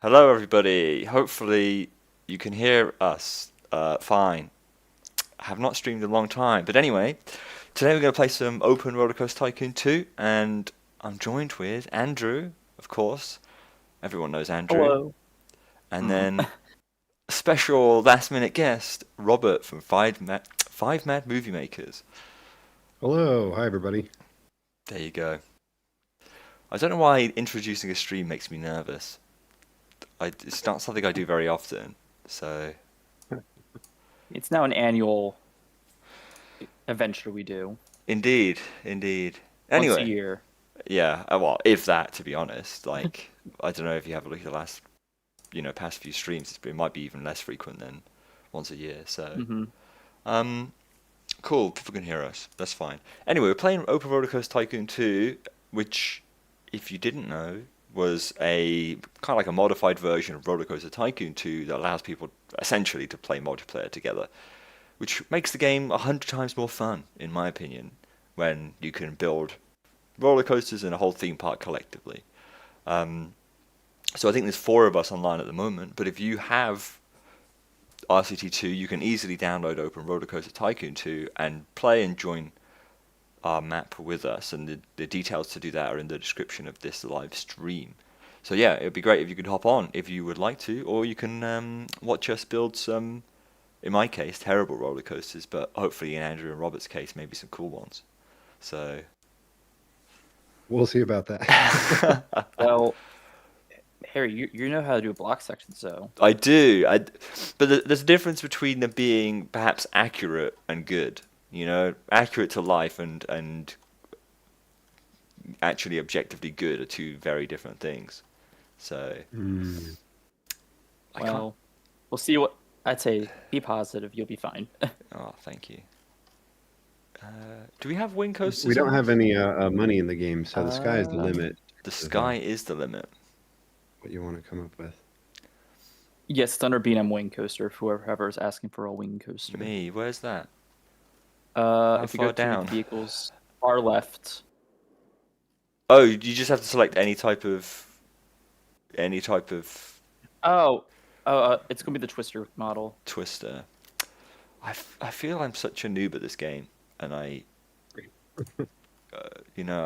Hello, everybody. Hopefully, you can hear us fine. I have not streamed in a long time, but anyway, today we're going to play some Open Roller Coaster Tycoon 2, and I'm joined with Andrew, of course. Everyone knows Andrew, Hello. and then a special last-minute guest, Robert from Five Mad Movie Makers. Hello, hi everybody. There you go. I don't know why introducing a stream makes me nervous. It's not something I do very often, so It's now an annual adventure we do indeed, indeed. once a Anyway. year. Yeah, well, if that, to be honest, like I don't know if you have a look at the last, past few streams, it might be even less frequent than once a year. So, hmm um, cool. People can hear us. That's fine. Anyway, we're playing Open Roller Coaster Tycoon 2, which, if you didn't know, was a kind of like a modified version of Roller Coaster Tycoon 2 that allows people essentially to play multiplayer together, which makes the game 100 times more fun, in my opinion, when you can build roller coasters and a whole theme park collectively. Um, so I think there's four of us online at the moment, but if you have RCT2, you can easily download Open Roller Coaster Tycoon 2 and play and join our map with us. And the details to do that are in the description of this live stream. So yeah, it'd be great if you could hop on if you would like to, or you can watch us build some, in my case, terrible roller coasters, but hopefully in Andrew and Robert's case, maybe some cool ones. So We'll see about that. Well, Harry, you know how to do block sections, though. I do. But there's a difference between them being perhaps accurate and good. Accurate to life and actually objectively good are two very different things. So Hmm. I can't. Well, we'll see what I'd say. Be positive, you'll be fine. Oh, thank you. Do we have wing We coasters don't on have this? any money in the game, so the sky is the Uh, limit The of sky is the limit. what you want to come up with. yes, Thunder Beam Wing Coaster. Whoever is asking for a wing coaster. Me, where's that? How If you go far to the down? vehicles far left. Oh, you just have to select any type of Oh, it's gonna be the Twister model. twister. I feel I'm such a noob at this game, and I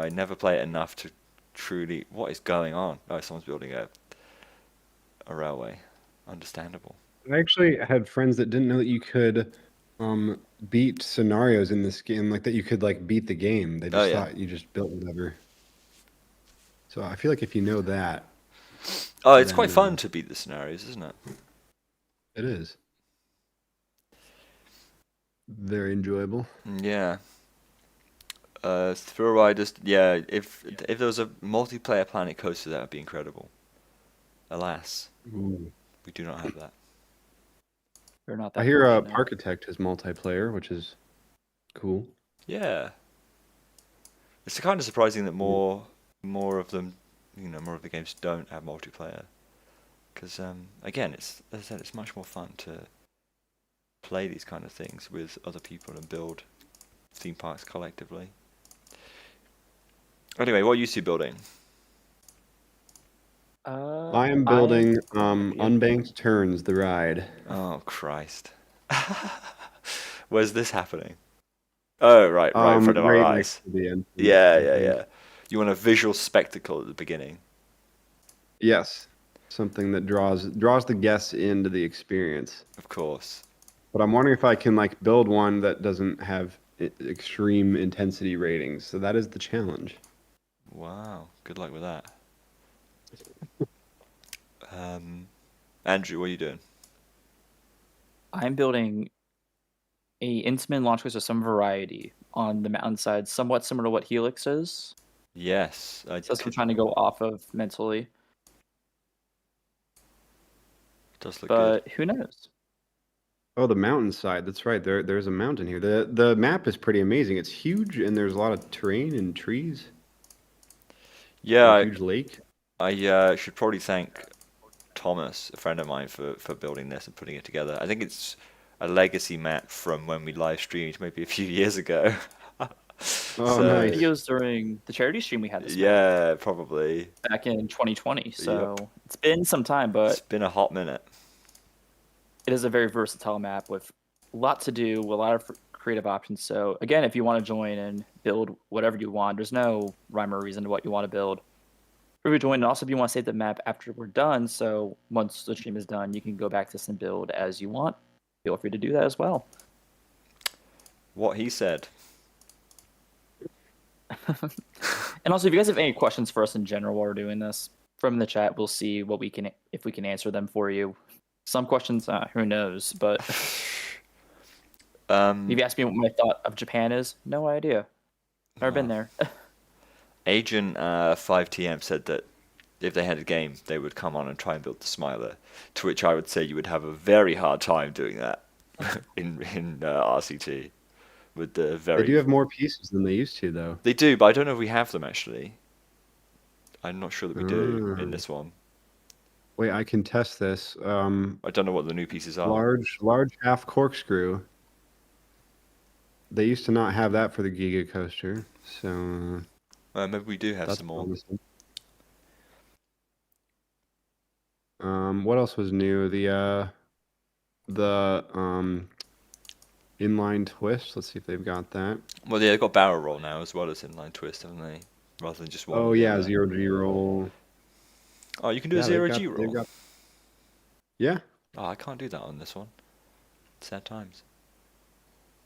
never play it enough to truly. What is going on? Oh, someone's building a railway. Understandable. I actually had friends that didn't know that you could beat scenarios in this game, like that you could like beat the game. They Oh just yeah. thought you just built whatever. So I feel like if you know that, Oh, it's quite then fun to beat the scenarios, isn't it? it is very enjoyable. Yeah. Thrill riders. Yeah. If there was a multiplayer Planet Coaster, that would be incredible. Alas, Ooh. we do not have that. They're not I that hear fortunate. Parkitect is multiplayer, which is cool. Yeah. It's kind of surprising that Yeah. more of them, more of the games don't have multiplayer. Because again, as I said, it's much more fun to play these kind of things with other people and build theme parks collectively. Anyway, what are you two building? I am I building yeah. Unbanked Turns, the ride. Oh Christ. Where's this happening? Oh, right in front of our Right next eyes. to the entrance, Yeah, I yeah, think. yeah. You want a visual spectacle at the beginning. Yes, something that draws the guests into the experience. Of course. But I'm wondering if I can like build one that doesn't have extreme intensity ratings. So that is the challenge. Wow. Good luck with that. Um, Andrew, what are you doing? I'm building a intimate launch coaster of some variety on the mountainside, somewhat similar to what Helix is. Yes, So that's what I'm trying to go off of mentally. does look good. But who knows? Oh, the mountainside. That's right. There's a mountain here. The map is pretty amazing. It's huge and there's a lot of terrain and trees and a Yeah, huge lake. I should probably thank Thomas, a friend of mine, for building this and putting it together. I think it's a legacy map from when we live streamed maybe a few years ago. Oh, I nice. think it was during the charity stream we had this map Yeah, probably. back in 2020. Yep. So it's been some time, It's but been a hot minute. it is a very versatile map with a lot to do, with a lot of creative options. So again, if you want to join and build whatever you want, there's no rhyme or reason to what you want to build. If you join, and also if you want to save the map after we're done, so once the stream is done, you can go back to this and build as you want. Feel free to do that as well. What he said. And also, if you guys have any questions for us in general while we're doing this, from the chat, we'll see what we can, if we can answer them for you. Some questions, who knows? But if you ask me what my thought of Japan is, no idea. Never been there. Agent 5TM said that if they had a game, they would come on and try and build the Smiler. To which I would say you would have a very hard time doing that in RCT. With the very... They do have more pieces than they used to, though. They do, but I don't know if we have them, actually. I'm not sure that we do in this one. Wait, I can test this. I don't know what the new pieces are. Large half corkscrew. They used to not have that for the Giga Coaster, so... maybe we do have some more. promising. What else was new? The inline twist. Let's see if they've got that. Well, yeah, they've got barrel roll now as well as inline twist, haven't they? Rather than just one. Oh yeah, 0G roll. Oh, you can do a 0G roll. Yeah. Oh, I can't do that on this one. Sad times.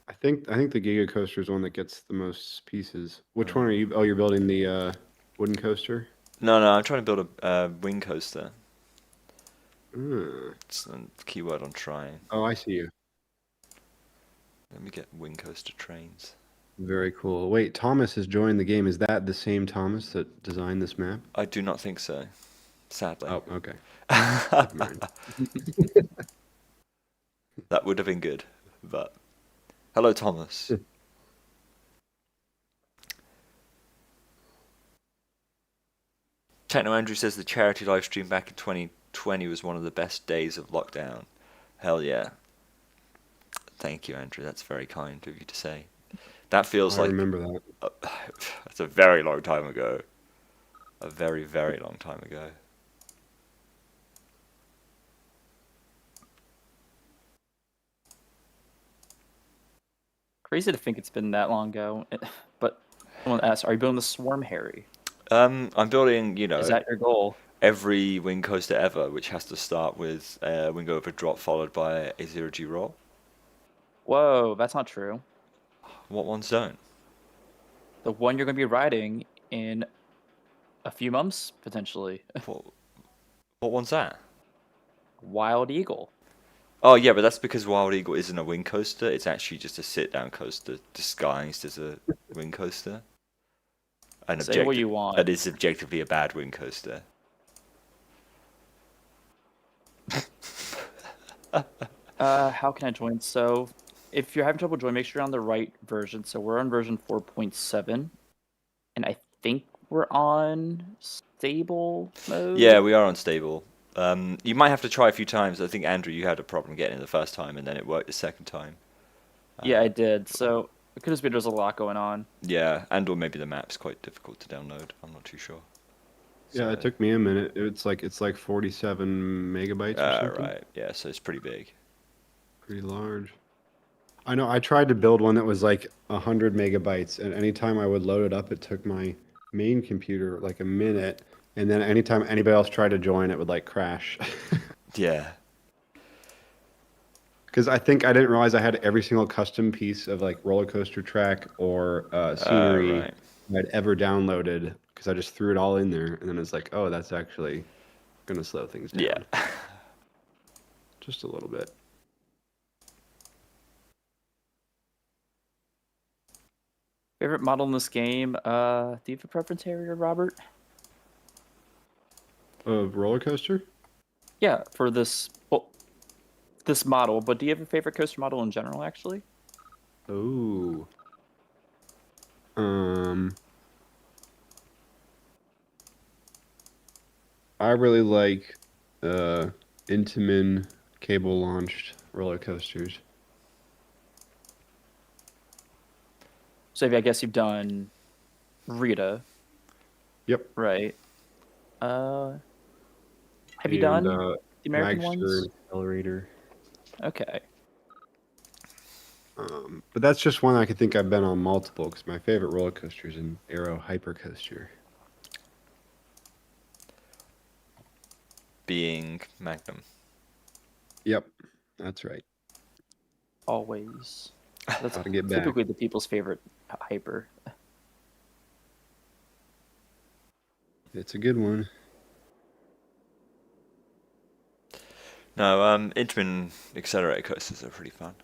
I think the Giga Coaster is one that gets the most pieces. Which one are you? Oh, you're building the wooden coaster? No, I'm trying to build a wing coaster. Mm. It's a keyword on trying. Oh, I see you. Let me get wing coaster trains. Very cool. Wait, Thomas has joined the game. Is that the same Thomas that designed this map? I do not think so. Sadly. Oh, okay. That would have been good, but... Hello, Thomas. Techno Andrew says the charity live stream back in 2020 was one of the best days of lockdown. Hell yeah. Thank you, Andrew. That's very kind of you to say. That feels like... I remember that. That's a very long time ago. A very, very long time ago. Crazy to think it's been that long ago. But someone asked, are you building the Swarm Harry? I'm building, Is that your goal? Every wing coaster ever, which has to start with a wing over drop followed by a 0G roll. Whoa, that's not true. What ones don't? The one you're going to be riding in a few months, potentially. What one's that? Wild Eagle. Oh, yeah, but that's because Wild Eagle isn't a wing coaster. It's actually just a sit-down coaster disguised as a wing coaster. Say what you want. That is objectively a bad wing coaster. How can I join? So, if you're having trouble joining, make sure you're on the right version. So we're on version 4.7, and I think we're on stable mode. Yeah, we are on stable. You might have to try a few times. I think, Andrew, you had a problem getting it the first time, and then it worked the second time. Yeah, I did. So it could just be there's a lot going on. Yeah, and/or maybe the map's quite difficult to download. I'm not too sure. Yeah, it took me a minute. It's like 47 megabytes or something. Right. Yeah, so it's pretty big. Pretty large. I know. I tried to build one that was like 100 megabytes, and anytime I would load it up, it took my main computer like a minute, and then anytime anybody else tried to join, it would like crash. Yeah. Because I think I didn't realize I had every single custom piece of like roller coaster track or scenery I'd ever downloaded, because I just threw it all in there, and then it's like, oh, that's actually gonna slow things down. Yeah. Just a little bit. Favorite model in this game? Do you have a preference here, Robert? Of roller coaster? Yeah, for this this model. But do you have a favorite coaster model in general, actually? Oh. I really like Intamin cable launched roller coasters. So I guess you've done Rita, Yep. right? Have you And done the American Magster ones? and Accelerator. Okay. But that's just one I could think I've been on multiple because my favorite roller coaster is an Aero Hypercoaster. Being Magnum. Yep, that's right. Always. That's Gotta get back. typically the people's favorite hyper. It's a good one. No, Intamin accelerator coasters are pretty fun.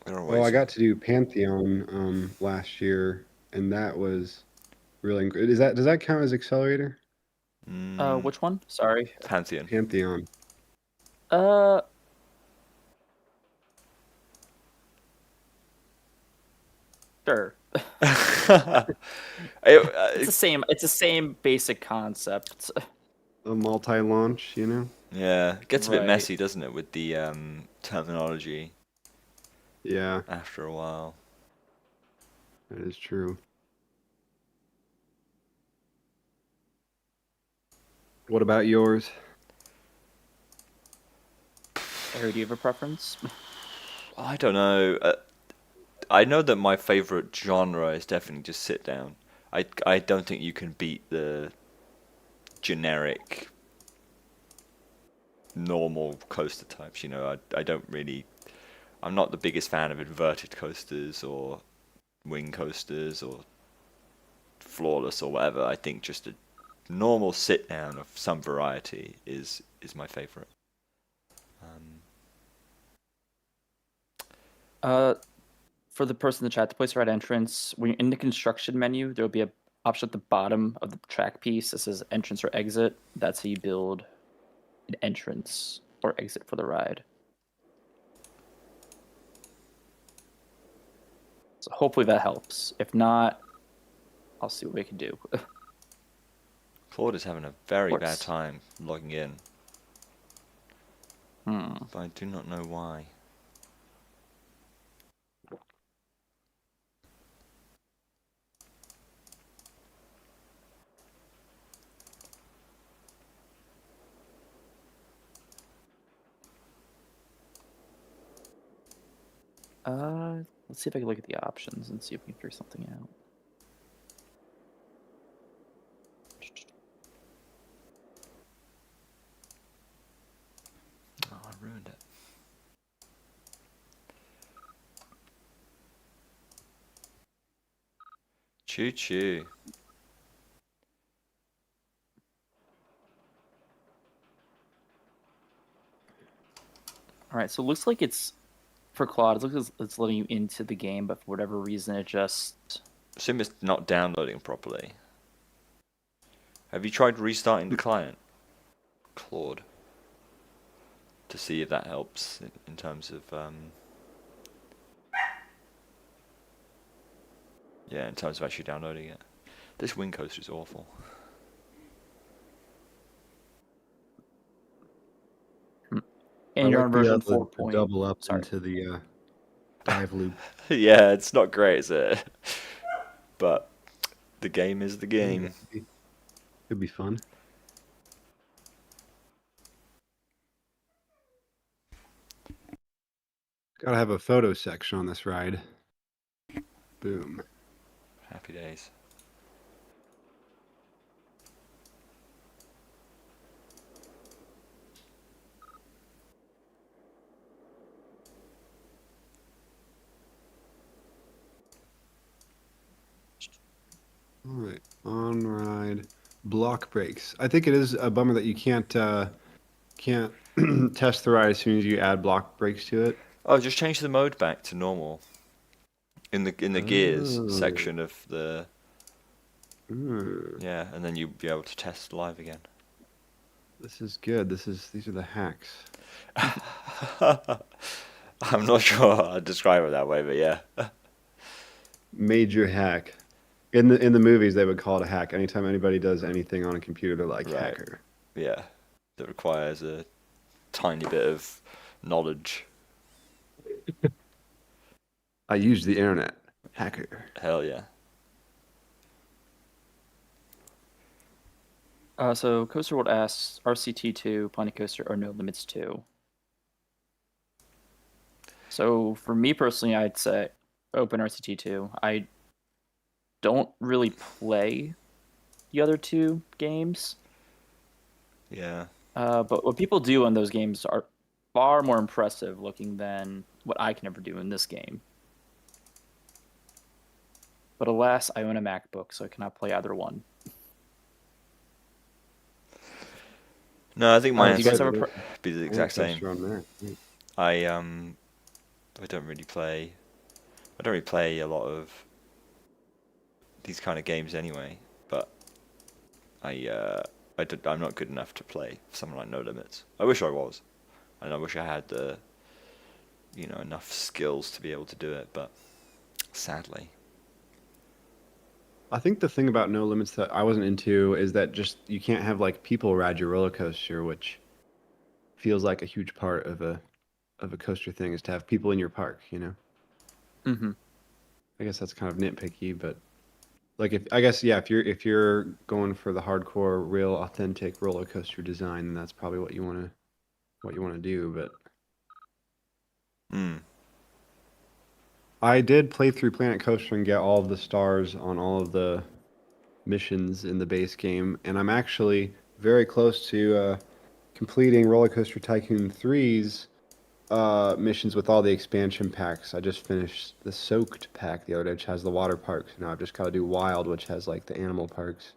They're Well, always I got to do Pantheon last year, and that was really good. Does that count as Accelerator? Which one? Sorry. Pantheon. Pantheon. Uh, sure. It's the same. It's the same basic concept. A multi-launch, you know? Yeah, it gets a bit Right. messy, doesn't it, with the terminology Yeah, after a while. that is true. What about yours? Harry, do you have a preference? I don't know. I know that my favorite genre is definitely just sit down. I don't think you can beat the generic normal coaster types. You know, I don't really. I'm not the biggest fan of inverted coasters or wing coasters or flawless or whatever. I think just a normal sit down of some variety is my favorite. For the person in the chat, the place right entrance, when you're in the construction menu, there'll be a option at the bottom of the track piece that says entrance or exit. That's how you build an entrance or exit for the ride. So hopefully that helps. If not, I'll see what we can do. Claude is having a very bad Course. time logging in, but I do not know why. Let's see if I can look at the options and see if we can figure something out. Oh, I ruined it. Choo choo. All right, so it looks like it's for Claude. It looks like it's letting you into the game, but for whatever reason, it just Assume it's not downloading properly. Have you tried restarting the client, Claude, to see if that helps in terms of yeah, in terms of actually downloading it? This wing coaster is awful. and you're on version 4. The double up Sorry. into the dive loop. Yeah, it's not great, is it? But the game is the game. Could be fun. Gotta have a photo section on this ride. Boom. Happy days. All right, on ride block brakes. I think it is a bummer that you can't test the ride as soon as you add block brakes to it. Oh, just change the mode back to normal. In the gears Oh. section of the Mm, yeah, and then you'll be able to test live again. this is good. These are the hacks. I'm not sure I'd describe it that way, but yeah. Major hack. In the movies, they would call it a hack. Anytime anybody does anything on a computer, they're like Right. hacker. Yeah. That requires a tiny bit of knowledge. I use the internet. Hacker. Hell yeah. So Coaster World asks RCT2, Planet Coaster, or No Limits 2. So for me personally, I'd say OpenRCT2. I don't really play the other two games, Yeah. but what people do in those games are far more impressive looking than what I can ever do in this game. But alas, I own a MacBook, so I cannot play either one. No, I think my Do you guys answer have a would be the exact same. On there. Yeah. I don't really play. I don't really play a lot of these kind of games anyway. But I'm not good enough to play something like No Limits. I wish I was, and I wish I had the, enough skills to be able to do it. But sadly, I think the thing about No Limits that I wasn't into is that just you can't have like people ride your roller coaster, which feels like a huge part of a coaster thing is to have people in your park, you know? Mm-hmm. I guess that's kind of nitpicky, but like if I guess yeah, if you're going for the hardcore, real authentic roller coaster design, then that's probably what you want to do, but mm, I did play through Planet Coaster and get all of the stars on all of the missions in the base game, and I'm actually very close to completing Roller Coaster Tycoon 3's missions with all the expansion packs. I just finished the Soaked pack the other day, which has the water parks. Now I've just got to do Wild, which has like the animal parks.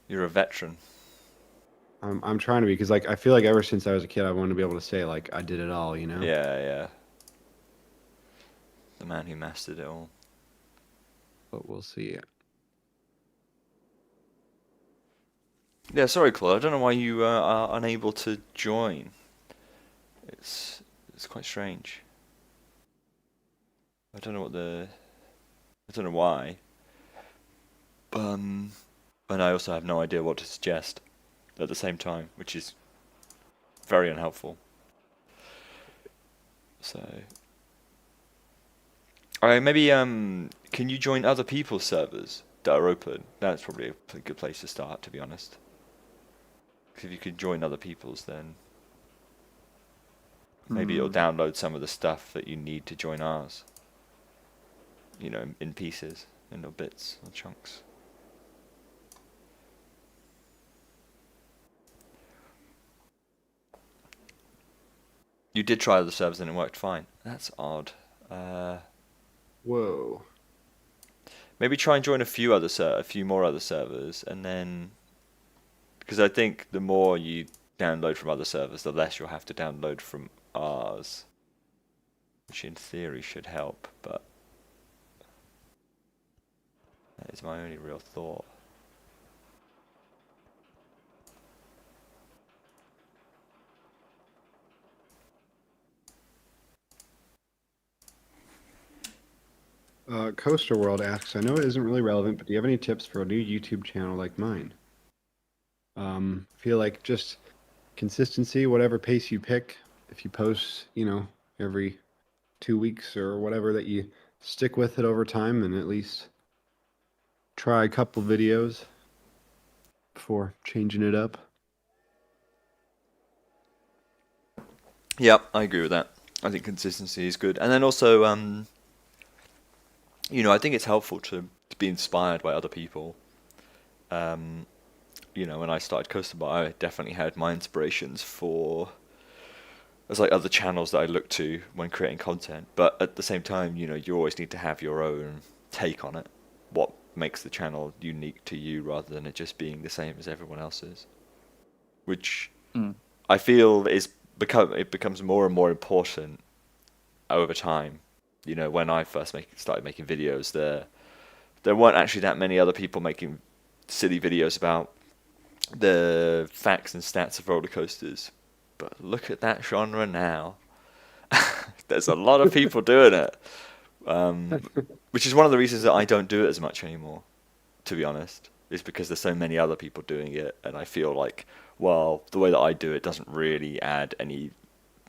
you're a veteran. I'm trying to be because like I feel like ever since I was a kid, I wanted to be able to say like I did it all, you know? Yeah, yeah. The man who mastered it all. But we'll see. Yeah, sorry, Claude. I don't know why you are unable to join. It's quite strange. I don't know I don't know why. And I also have no idea what to suggest at the same time, which is very unhelpful. So, alright, maybe can you join other people's servers that are open? That's probably a good place to start, to be honest. 'Cause if you could join other people's, then maybe it'll download some of the stuff that you need to join ours. You know, in pieces, in little bits or chunks. You did try other servers and it worked fine. That's odd. Whoa. Maybe try and join a few more other servers, and then because I think the more you download from other servers, the less you'll have to download from ours, which in theory should help. But that is my only real thought. Coaster World asks, I know it isn't really relevant, but do you have any tips for a new YouTube channel like mine? Feel like just consistency, whatever pace you pick. If you post, every 2 weeks or whatever, that you stick with it over time and at least try a couple videos before changing it up. Yep, I agree with that. I think consistency is good, and then also, I think it's helpful to be inspired by other people. When I started Coaster Bar, I definitely had my inspirations for there's like other channels that I look to when creating content, but at the same time, you always need to have your own take on it. What makes the channel unique to you rather than it just being the same as everyone else's, which I feel it becomes more and more important over time. When I first started making videos, there weren't actually that many other people making silly videos about the facts and stats of roller coasters. But look at that genre now. There's a lot of people doing it, which is one of the reasons that I don't do it as much anymore, to be honest, is because there's so many other people doing it, and I feel like, well, the way that I do it doesn't really add any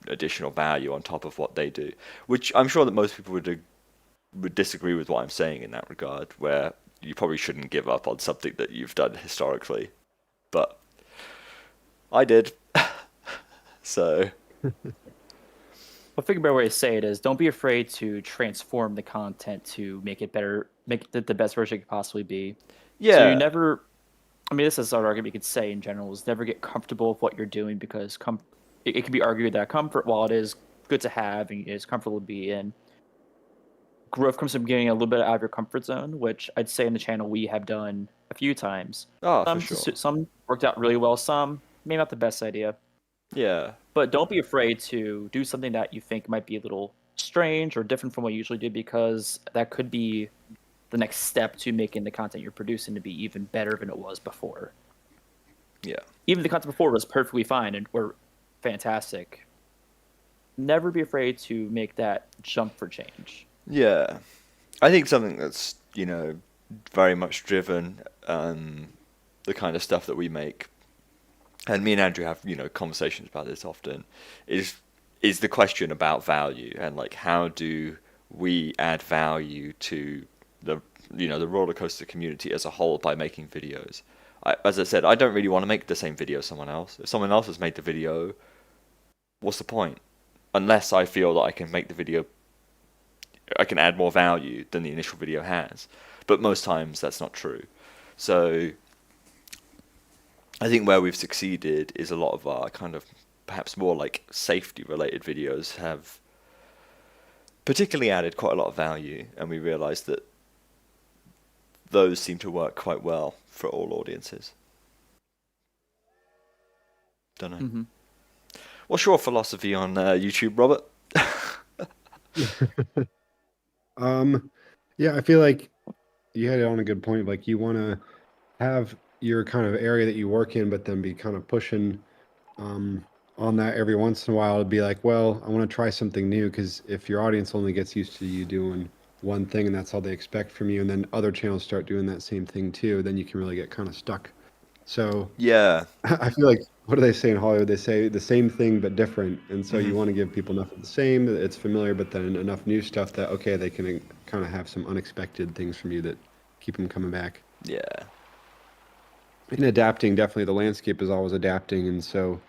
additional value on top of what they do, which I'm sure that most people would disagree with what I'm saying in that regard, where you probably shouldn't give up on something that you've done historically, but I did. So I think a better way to say it is don't be afraid to transform the content to make it better, make it the best version it could possibly be. So you yeah, never, I mean, this is an argument you could say in general, is never get comfortable with what you're doing because it can be argued that comfort, while it is good to have and is comfortable to be in, growth comes from getting a little bit out of your comfort zone, which I'd say in the channel we have done a few times. for sure. Some worked out really well, some maybe not the best idea. Yeah, But don't be afraid to do something that you think might be a little strange or different from what you usually do, because that could be the next step to making the content you're producing to be even better than it was before. yeah, Even if the content before was perfectly fine and or fantastic, never be afraid to make that jump for change. yeah. I think something that's very much driven the kind of stuff that we make, and me and Andrew have conversations about this often, is the question about value and like how do we add value to the roller coaster community as a whole by making videos. As I said, I don't really want to make the same video as someone else. If someone else has made the video, what's the point? Unless I feel that I can make the video, I can add more value than the initial video has. But most times that's not true. So I think where we've succeeded is a lot of our kind of perhaps more like safety related videos have particularly added quite a lot of value, and we realized that those seem to work quite well for all audiences. Don't know. Mm-hmm. What's your philosophy on YouTube, Robert? Yeah, I feel like you had it on a good point. Like you want to have your kind of area that you work in, but then be kind of pushing on that every once in a while to be like, well, I want to try something new, because if your audience only gets used to you doing one thing and that's all they expect from you, and then other channels start doing that same thing too, then you can really get kind of stuck. So Yeah. I feel like, what do they say in Hollywood? They say the same thing but different, and so you want to give people enough of the same that it's familiar, but then enough new stuff that okay, they can kind of have some unexpected things from you that keep them coming back. Yeah. And adapting, definitely the landscape is always adapting, and so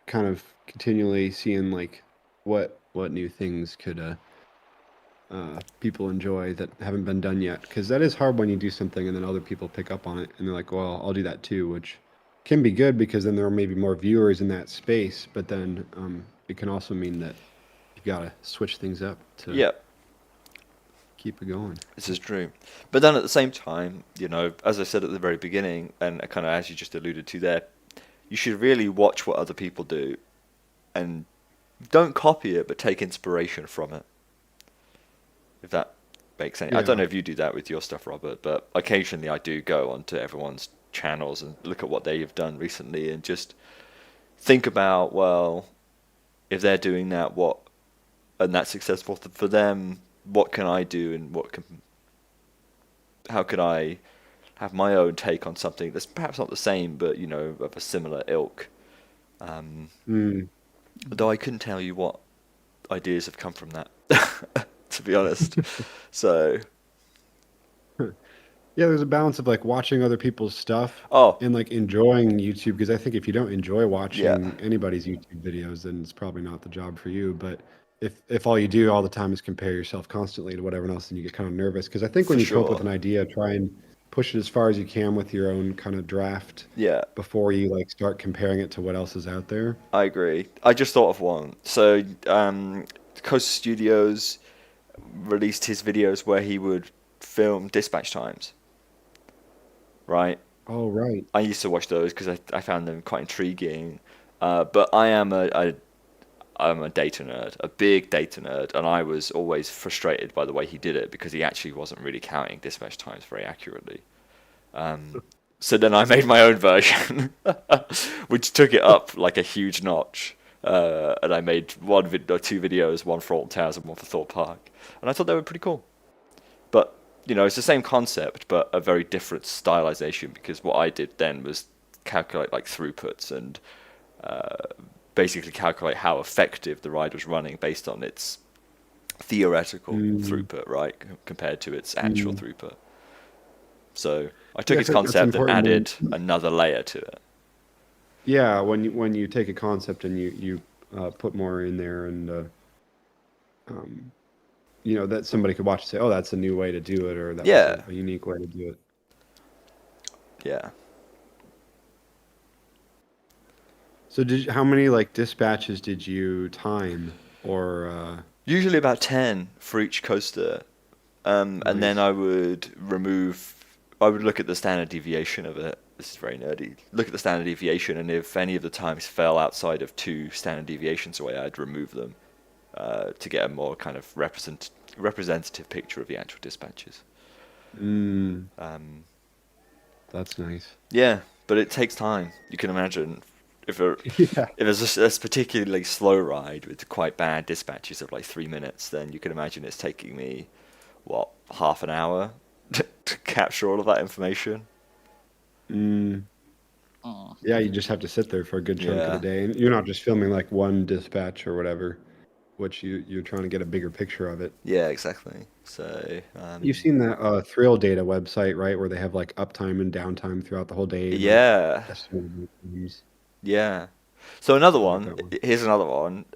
kind of continually seeing like what new things could people enjoy that haven't been done yet, because that is hard when you do something and then other people pick up on it and they're like, well, I'll do that too, which can be good because then there are maybe more viewers in that space, but then it can also mean that you've got to switch things up to Yep. keep it going. This is true. But then at the same time, as I said at the very beginning, and kind of as you just alluded to there, you should really watch what other people do and don't copy it, but take inspiration from it. If that makes sense. I don't know if you do that with your stuff, Robert, but occasionally I do go onto everyone's channels and look at what they have done recently and just think about, well, if they're doing that, and that's successful for them, what can I do, and how could I have my own take on something that's perhaps not the same, but of a similar ilk. Though I couldn't tell you what ideas have come from that, to be honest. So yeah, there's a balance of like watching other people's stuff Oh, and like enjoying YouTube, because I think if you don't enjoy watching yeah. anybody's YouTube videos, then it's probably not the job for you. But if all you do all the time is compare yourself constantly to whatever else, then you get kind of nervous. Because I think when For you come up with sure. an idea, try and push it as far as you can with your own kind of draft Yeah, before you like start comparing it to what else is out there. I agree. I just thought of one. So, Coast Studios released his videos where he would film dispatch times, right? Oh, right. I used to watch those because I found them quite intriguing. But I'm a data nerd, a big data nerd, and I was always frustrated by the way he did it because he actually wasn't really counting dispatch times very accurately. So then I made my own version, which took it up like a huge notch. And I made two videos, one for Alton Towers and one for Thorpe Park, and I thought they were pretty cool. But it's the same concept, but a very different stylization, because what I did then was calculate like throughputs and basically calculate how effective the ride was running based on its theoretical Mm, throughput, right, compared to its actual mm. throughut. So I took Yeah, I its think that's concept and important added when, another layer to it. yeah, when you take a concept and you put more in there and um, that somebody could watch and say, oh, that's a new way to do it, or that was Yeah, a unique way to do it. yeah. So how many like dispatches did you time or Usually about 10 for each coaster. And then nice? I would look at the standard deviation of it. This is very nerdy. Look at the standard deviation, and if any of the times fell outside of 2 standard deviations away, I'd remove them to get a more kind of representative picture of the actual dispatches. Mm, Um, that's nice. yeah, but it takes time. You can imagine if a, Yeah. if there's a particularly slow ride with quite bad dispatches of like 3 minutes, then you can imagine it's taking me what, half an hour to capture all of that information. Mm, Mm. yeah, you just have to sit there for a good chunk of the Yeah, day, and you're not just filming like one dispatch or whatever, which you're trying to get a bigger picture of it. yeah, exactly. So, You've seen that Thrill Data website, right, where they have like uptime and downtime throughout the whole day and like yeah, estimated times. yeah. So another I like one. that one. Here's another one.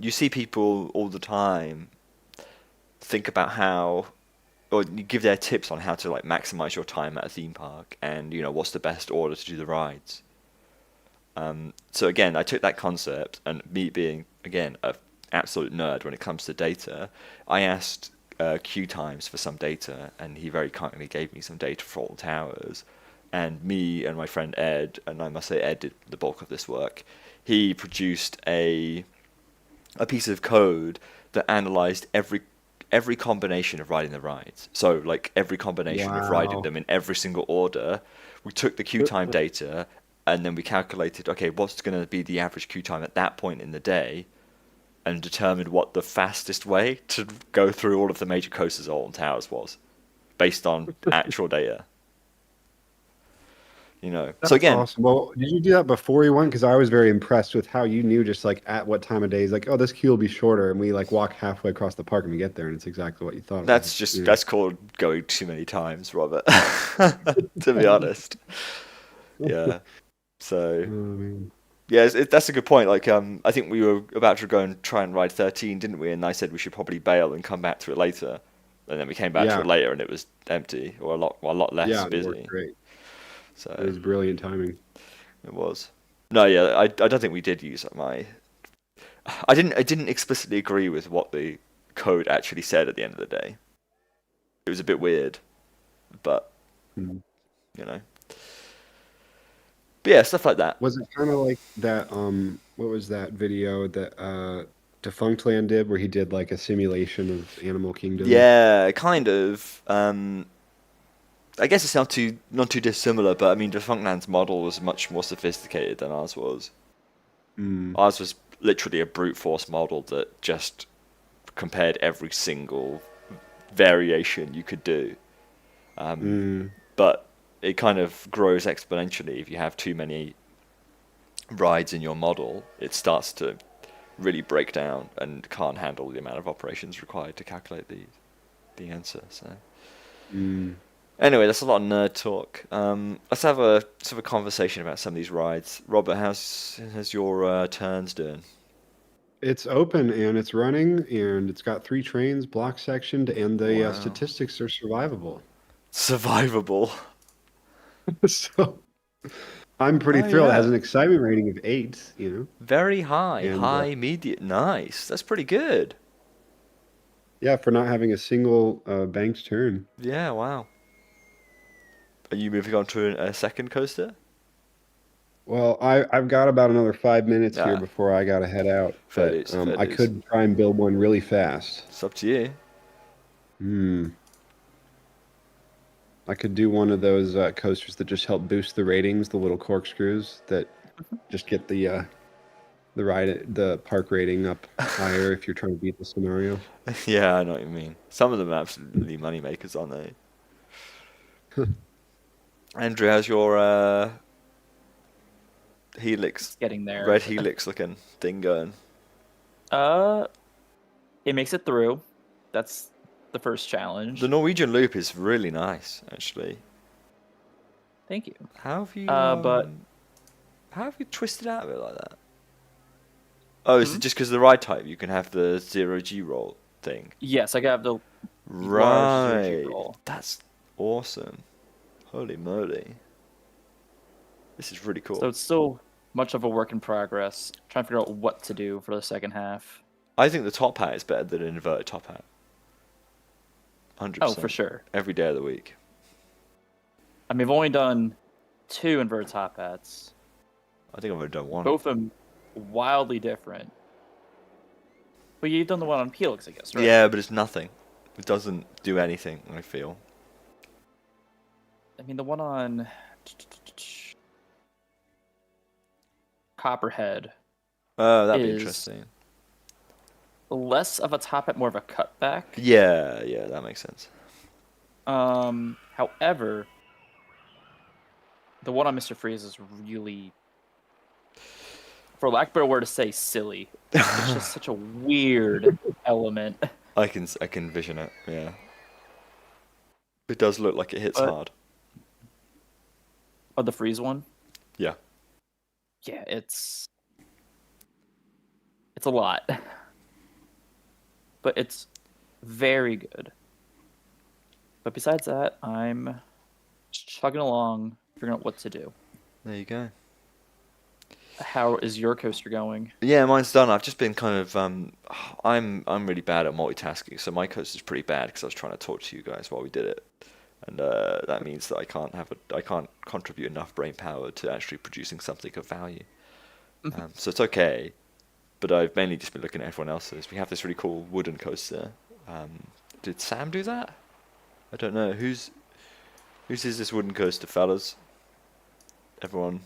You see people all the time think about how, or you give their tips on how to like maximize your time at a theme park, and what's the best order to do the rides. So again, I took that concept, and me being again a absolute nerd when it comes to data, I asked queue times for some data, and he very kindly gave me some data for all the towers. And me and my friend Ed, and I must say Ed did the bulk of this work. He produced a piece of code that analyzed every combination of riding the rides. So like every combination of riding Wow. them in every single order. We took the queue time data and then we calculated, okay, what's going to be the average queue time at that point in the day, and determined what the fastest way to go through all of the major coasters or Alton Towers was, based on actual data. So That's again, awesome. Well, did you do that before you went? Because I was very impressed with how you knew just like at what time of day. Like, oh, this queue will be shorter, and we like walk halfway across the park and we get there, and it's exactly what you thought it that's was. just that's called going too many times, Robert. To be honest, yeah. So Oh man. yeah, that's a good point. Like, I think we were about to go and try and ride 13, didn't we? And I said we should probably bail and come back to it later. And then we came back to it Yeah, later, and it was empty or a lot less yeah, it worked busy. great. It So was brilliant timing. it was. No, yeah, I don't think we did use my. I didn't explicitly agree with what the code actually said at the end of the day. It was a bit weird, but Hmm. you know. But yeah, stuff like that. Was it kind of like that? What was that video that Defunct Land did, where he did like a simulation of Animal Kingdom? Yeah, kind of. I guess it's not too dissimilar, but I mean, Defunctland's model was much more sophisticated than ours was. Mm, Ours was literally a brute force model that just compared every single variation you could do. mm, But it kind of grows exponentially if you have too many rides in your model. It starts to really break down and can't handle the amount of operations required to calculate the answer. So. mm. Anyway, that's a lot of nerd talk. Let's have a sort of a conversation about some of these rides. Robert, how's your turns doing? It's open and it's running, and it's got 3 trains, block sectioned, and the Wow, statistics are survivable. survivable. So I'm pretty Oh thrilled. It has yeah, an excitement rating of 8, very high, and high, medium, nice. That's pretty good. yeah, for not having a single banked turn. Yeah, wow. Are you moving on to a second coaster? Well, I've got about another 5 minutes here Ah, before I gotta head out, fair but dues, fair I dues. could try and build one really fast. It's up to you. Hmm. I could do one of those coasters that just help boost the ratings, the little corkscrews that just get the park rating up higher if you're trying to beat the scenario. Yeah, I know what you mean. Some of them are absolutely money makers, aren't they? Andrew, how's your Helix, getting there. red helix looking thing going. It makes it through. That's the first challenge. The Norwegian loop is really nice, actually. Thank you. How have you? But How have you twisted out of it like that? Oh, is Hmm? it just because of the ride type? You can have the 0G roll thing. yes, I got the large 0G Right. roll. That's awesome. Holy moly. This is really cool. So it's still much of a work in progress. Trying to figure out what to do for the second half. I think the top hat is better than an inverted top hat. 100%. Oh, for sure. Every day of the week. I mean, I've only done 2 inverted top hats. I think I've only done one. Both of them wildly different. But you've done the one on Helix, I guess, right? Yeah, but it's nothing. It doesn't do anything, I feel. I mean, the one on Copperhead That'd be is interesting. less of a top hat, more of a cutback. Yeah, that makes sense. However, the one on Mr. Freeze is really, for lack of a better word to say, silly. It's just such a weird element. I can envision it, yeah. It does look like it hits But- hard. Oh, the Freeze one? Yeah. Yeah, it's a lot. But it's very good. But besides that, I'm just chugging along, figuring out what to do. There you go. How is your coaster going? Yeah, mine's done. I've just been kind of I'm really bad at multitasking, so my coaster's pretty bad because I was trying to talk to you guys while we did it, and that means that I can't contribute enough brain power to actually producing something of value. So it's okay, but I've mainly just been looking at everyone else's. We have this really cool wooden coaster. Did Sam do that? I don't know. Whose is this wooden coaster, fellas? Everyone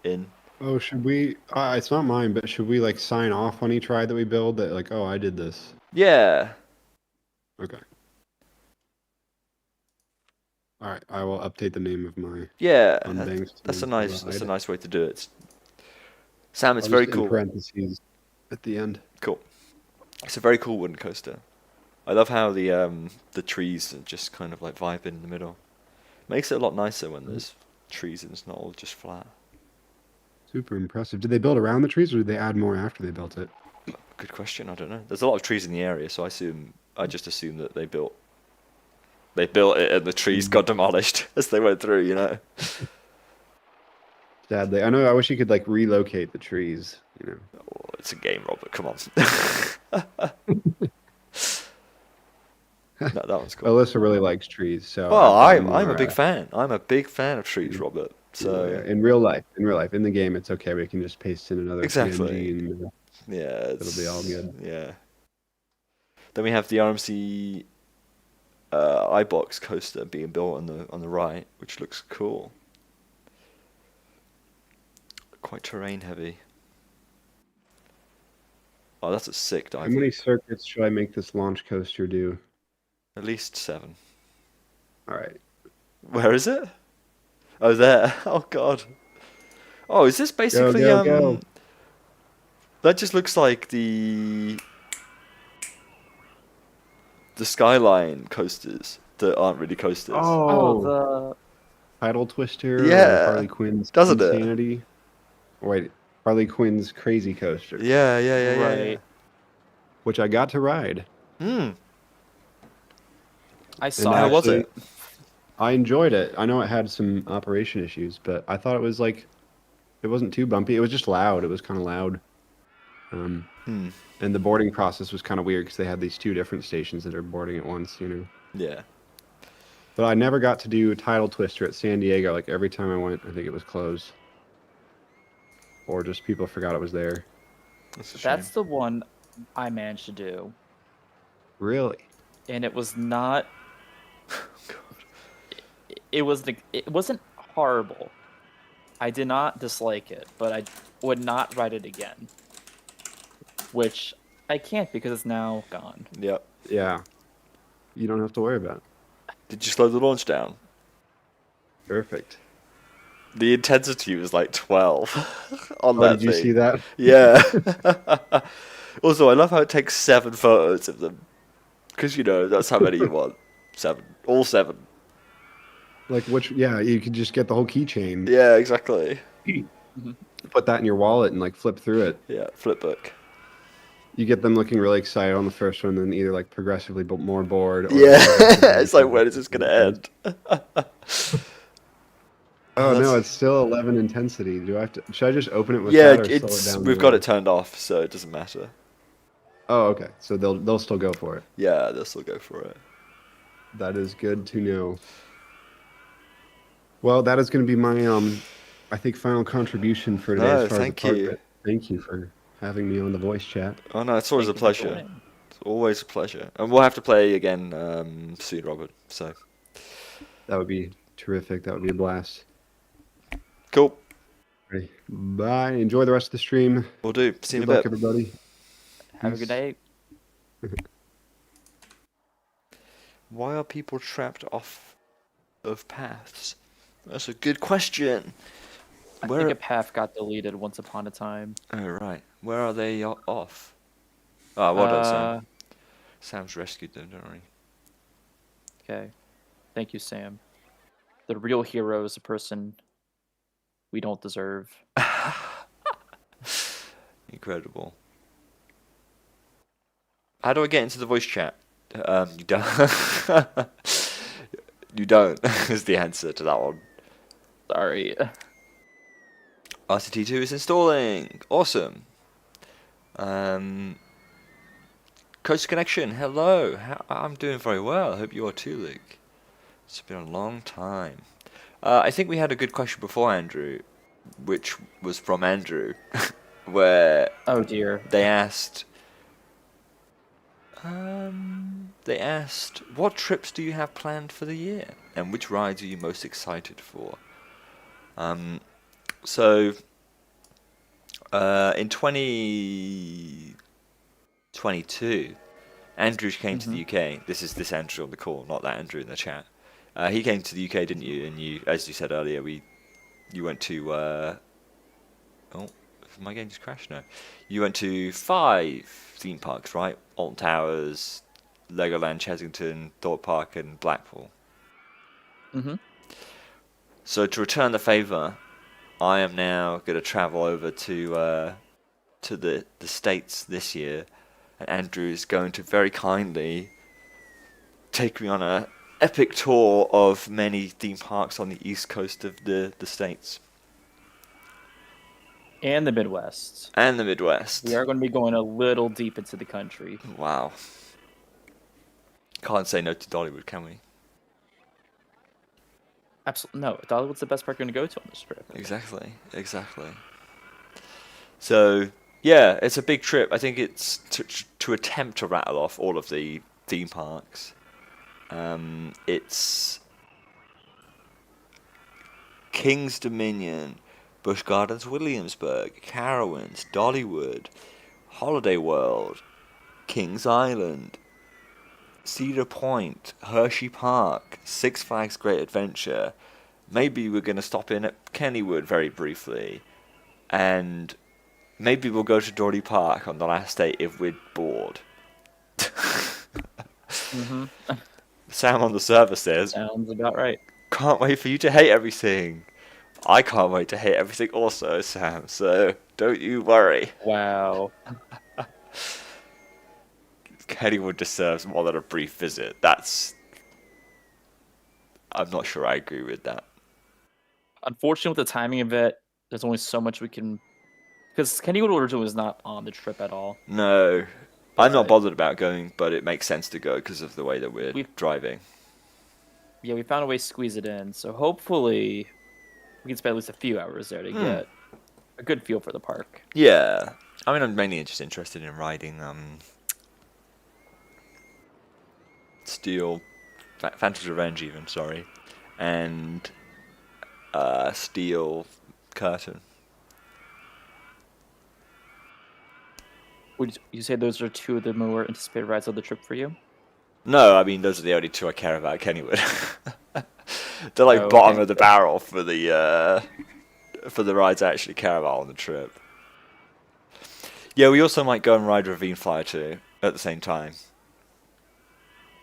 in? Oh, should we? It's not mine, but should we like sign off on each ride that we build? That like, oh, I did this. Yeah. Okay. All right, I will update the name of my Yeah. unbanked. That's a ride. nice way to do it. Sam, it's I'll very just in cool. parentheses at the end. Cool. It's a very cool wooden coaster. I love how the trees are just kind of like vibing in the middle. Makes it a lot nicer when there's trees and it's not all just flat. Super impressive. Did they build around the trees, or did they add more after they built it? Good question. I don't know. There's a lot of trees in the area, so I just assume that they built it and the trees got demolished as they went through. You know. Sadly, I know. I wish you could like relocate the trees. You know. Oh, it's a game, Robert. Come on. No, that one's cool. Alyssa really likes trees, so. Well, I'm I'm a more, big fan. I'm a big fan of trees, Robert. So in real life, in the game, it's okay. We can just paste in another Exactly. PNG and yeah, it'll be all good. Yeah. Then we have the RMC iBox coaster being built on the right, which looks cool. Quite terrain heavy. Oh, that's a sick How dive. many circuits should I make this launch coaster do? At least 7. All right. Where is it? Oh, there. Oh God. Oh, is this basically go. That just looks like the Skyline coasters that aren't really coasters. Oh, Oh, Tidal Twister. Yeah. Or Harley Quinn's Doesn't it? Insanity. Wait, Harley Quinn's Crazy Coaster, Yeah. right. which I got to ride. I And saw How it. was actually, it? I enjoyed it. I know it had some operation issues, but I thought it was like, it wasn't too bumpy. It was just loud. It was kind of loud. And the boarding process was kind of weird because they had these 2 different stations that are boarding at once, you know. Yeah. But I never got to do Tidal Twister at San Diego. Like every time I went, I think it was closed. Or just people forgot it was there. That's a shame. That's the one I managed to do, Really? and it was not. God. It wasn't horrible. I did not dislike it, but I would not write it again. Which I can't because it's now gone. Yep. Yeah. You don't have to worry about it. Did you slow the launch down? Perfect. the intensity was like 12 on Oh, that did you thing. see that? Yeah. Also, I love how it takes 7 photos of them. Because, that's how many you want. 7. All 7. Like which? Yeah, you could just get the whole keychain, Yeah, exactly. Mhm. put that in your wallet, and like flip through it. Yeah, flipbook. You get them looking really excited on the first one, then either like progressively more bored, or Yeah. like progressively It's like, when is this going to end? Oh Oh, no, that's... it's still 11 intensity. Do I have to? Should I just open it with Yeah, that or slow it down? we've got it turned off, so it doesn't matter. Oh, okay. So they'll still go for it. Yeah, they'll still go for it. That is good to know. Well, that is going to be my I think final contribution for today as No, far as thank you. apartment. Thank you for having me on the voice chat. Oh no, it's always Thank a you for pleasure. joining. It's always a pleasure. And we'll have to play again soon, Robert. So, That would be terrific. That would be a blast. cool. Ready. Bye. Enjoy the rest of the stream. We'll do. See you in Good a luck, bit. everybody. Have a good day. Why are people trapped off of paths? That's a good question. I Where? think a path got deleted once upon a time. Oh, right. Where are they off? Oh, well done, Sam. Sam's rescued them, don't worry. Okay. Thank you, Sam. The real hero is a person we don't deserve. Incredible. How do I get into the voice chat? You don't. You don't, is the answer to that one. Sorry. RCT2 is installing. Awesome. Coast Connection, hello. I'm doing very well. I hope you are too, Luke. It's been a long time. I think we had a good question before, Andrew, which was from Andrew, where Oh dear. they asked, what trips do you have planned for the year, and which rides are you most excited for? So, in 2022, Andrew came to the UK. This is this Andrew on the call, not that Andrew in the chat. He came to the UK, didn't you? And you, as you said earlier, you went to. Oh, my game just crashed now. You went to 5 theme parks, right? Alton Towers, Legoland, Chessington, Thorpe Park, and Blackpool. Mm-hmm. So to return the favour, I am now going to travel over to the States this year, and Andrew is going to very kindly take me on a epic tour of many theme parks on the east coast of the States. And the Midwest. And the Midwest. We are going to be going a little deep into the country. Wow. Can't say no to Dollywood, can we? Absolutely no. Dollywood's the best park you're going to go to on this trip. Exactly. So, yeah, it's a big trip. I think it's to attempt to rattle off all of the theme parks. It's King's Dominion, Busch Gardens Williamsburg, Carowinds, Dollywood, Holiday World, Kings Island, Cedar Point, Hershey Park, Six Flags Great Adventure. Maybe we're going to stop in at Kennywood very briefly. And maybe we'll go to Dorney Park on the last day if we're bored. Mm-hmm. Sam on the server says, Sounds about right. can't wait for you to hate everything. I can't wait to hate everything also, Sam, so don't you worry. Wow. Kennywood deserves more than a brief visit. I'm not sure I agree with that. Unfortunately, with the timing of it, there's only so much we can... Because Kennywood originally was not on the trip at all. No, I'm not Right. bothered about going, but it makes sense to go because of the way that we're driving. Yeah, we found a way to squeeze it in. So hopefully we can spend at least a few hours there to get a good feel for the park. Yeah, I mean, I'm mainly just interested in riding Steel, Phantom's Revenge even, sorry, and Steel Curtain. Would you say those are two of the more anticipated rides of the trip for you? No, I mean, those are the only 2 I care about at Kennywood. They're like So, bottom of the barrel for the rides I actually care about on the trip. Yeah, we also might go and ride Ravine Flyer too at the same time.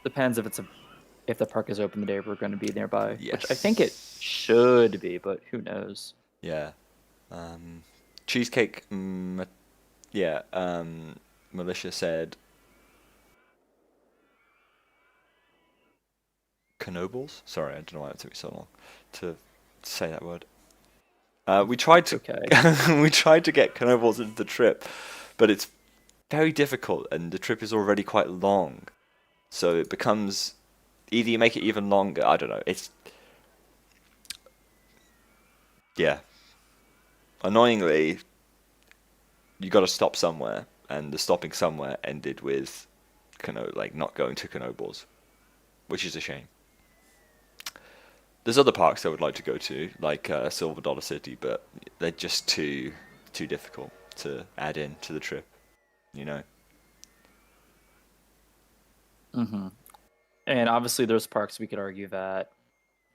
depends if the park is open the day we're going to be nearby, which I think it Yes. should be, but who knows? Yeah. Cheesecake. Yeah. Militia said Knobles. Sorry, I don't know why it took me so long to say that word. We tried to Okay. we tried to get Knobles into the trip, but it's very difficult, and the trip is already quite long, so it becomes either you make it even longer. I don't know. It's yeah. Annoyingly, you got to stop somewhere, and the stopping somewhere ended with like not going to Knobles, which is a shame. There's other parks I would like to go to, like Silver Dollar City, but they're just too difficult to add in to the trip, you know. Hmm. And obviously, there's parks we could argue that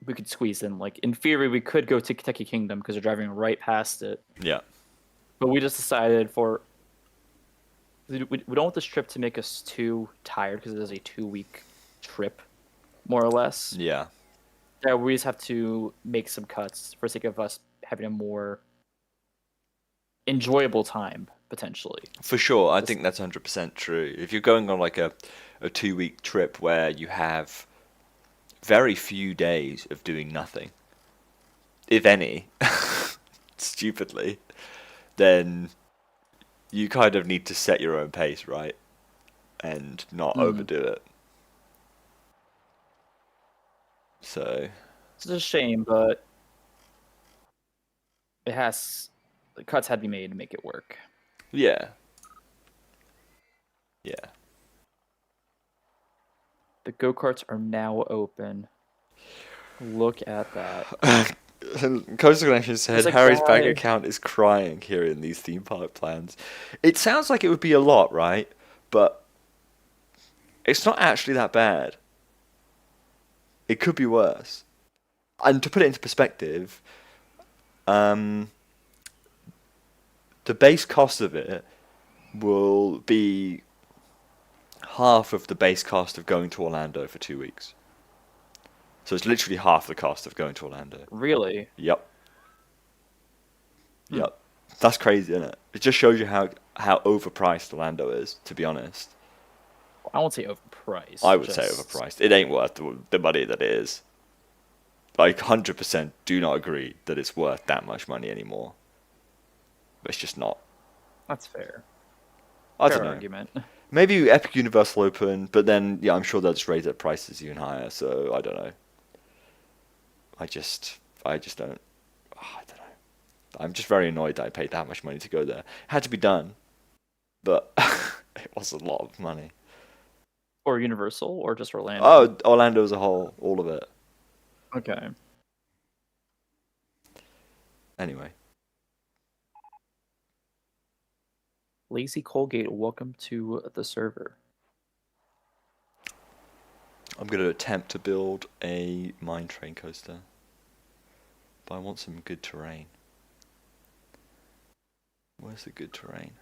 we could squeeze in. Like in theory, we could go to Kentucky Kingdom because we're driving right past it. Yeah. But we just decided we don't want this trip to make us too tired because it is a 2-week trip, more or less. Yeah. That we just have to make some cuts for sake of us having a more enjoyable time potentially. For sure, I think that's 100% true. If you're going on like a 2-week trip where you have very few days of doing nothing, if any, stupidly, then you kind of need to set your own pace, right? And not overdo it. So, It's a shame, but the cuts had to be made to make it work. yeah. Yeah. The go-karts are now open. Look at that. Coastal Connection said There's a Harry's bank guy- account is crying hearing these theme park plans. It sounds like it would be a lot, right? But it's not actually that bad. It could be worse. And to put it into perspective, the base cost of it will be half of the base cost of going to Orlando for 2 weeks. So it's literally half the cost of going to Orlando. Really? Yep. Yep. That's crazy, isn't it? It just shows you how overpriced Orlando is, to be honest. I won't say overpriced. I would say overpriced. It ain't worth the money that it is. Like, 100% do not agree that it's worth that much money anymore. But it's just not. That's fair. I Fair don't know. argument. Maybe Epic Universal Open, but then, yeah, I'm sure they'll just raise their prices even higher, so I don't know. I just don't. I don't know. I'm just very annoyed that I paid that much money to go there. It had to be done, but it was a lot of money. Or Universal, or just Orlando? Oh, Orlando as a whole, all of it. Okay. Anyway, Lazy Colgate, welcome to the server. I'm going to attempt to build a mine train coaster, but I want some good terrain. Where's the good terrain?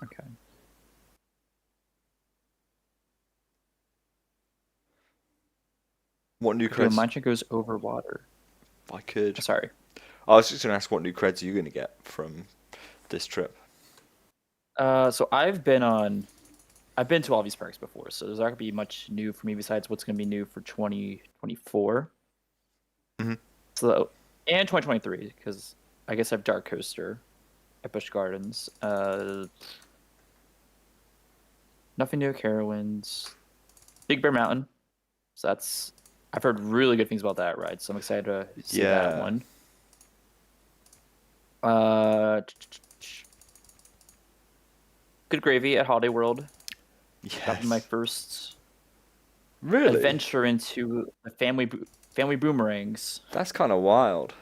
Okay. What new When creds? mine train goes over water. I could. Sorry. I was just going to ask what new creds are you going to get from this trip? So I've been to all these parks before, so there's not gonna be much new for me besides what's gonna be new for 2024. Mhm. So and 2023, because I guess I have Dark Coaster at Busch Gardens. Nothing new at Carowinds. Big Bear Mountain. So I've heard really good things about that ride, so I'm excited to see that Yeah. one. Good Gravy at Holiday World. That was my Yes. first Really? adventure into the family family boomerangs. That's kind of wild.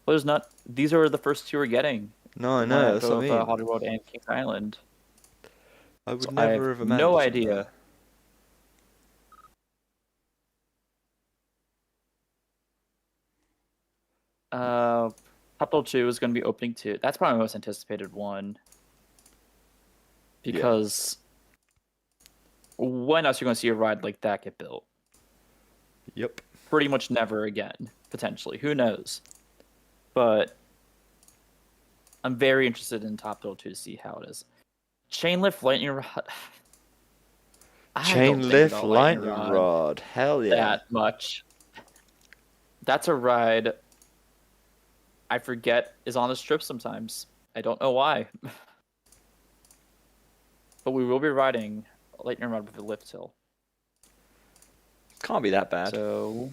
Well, there's not. These are the first two we're getting. No, I The one know. at That's what I both mean. Hollywood and Kings Island. I would So I have never have no imagined idea. that. Top Level 2 is going to be opening too. That's probably my most anticipated one. Yeah. Because when else are you going to see a ride like that get built? Yep. Pretty much never again, potentially. Who knows? But I'm very interested in Top Level 2 to see how it is. Chain lift lightning rod. I don't Chain think lift about lightning rod. Hell yeah. that much. That's a ride I forget is on this trip sometimes. I don't know why. But we will be riding lightning rod with a lift hill. Can't be that bad. So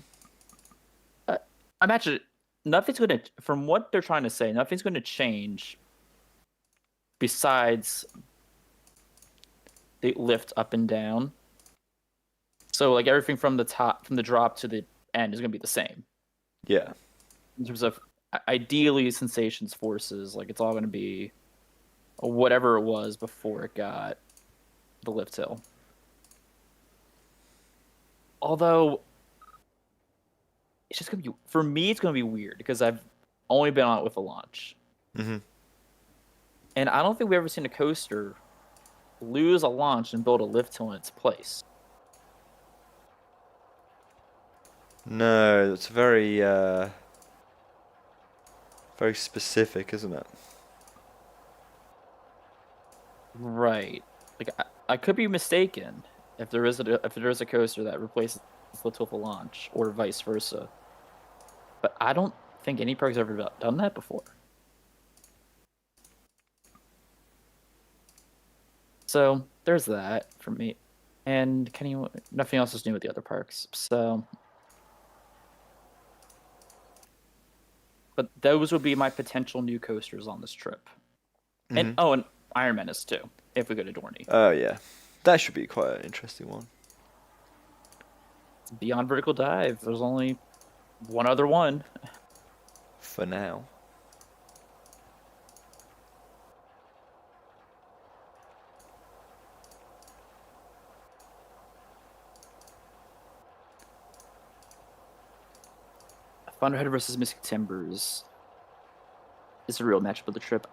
I'm actually nothing's going to, from what they're trying to say, nothing's going to change besides the lift up and down. So like everything from the top, from the drop to the end is going to be the same. Yeah. In terms of ideally sensations, forces, like it's all going to be whatever it was before it got the lift hill. Although it's just going to be, for me, it's going to be weird because I've only been on it with a launch. Mm-hmm. And I don't think we've ever seen a coaster lose a launch and build a lift hill in its place. No, it's very, very specific, isn't it? Right. Like I could be mistaken if there is a coaster that replaces lift hill with a launch or vice versa. But I don't think any park's ever done that before. So there's that for me. And nothing else is new with the other parks. So, but those would be my potential new coasters on this trip. And and Iron Menace too, if we go to Dorney. Oh yeah, that should be quite an interesting one. Beyond Vertical Dive, there's only one other one. For now. Thunderhead versus Mystic Timbers is a real matchup of the trip.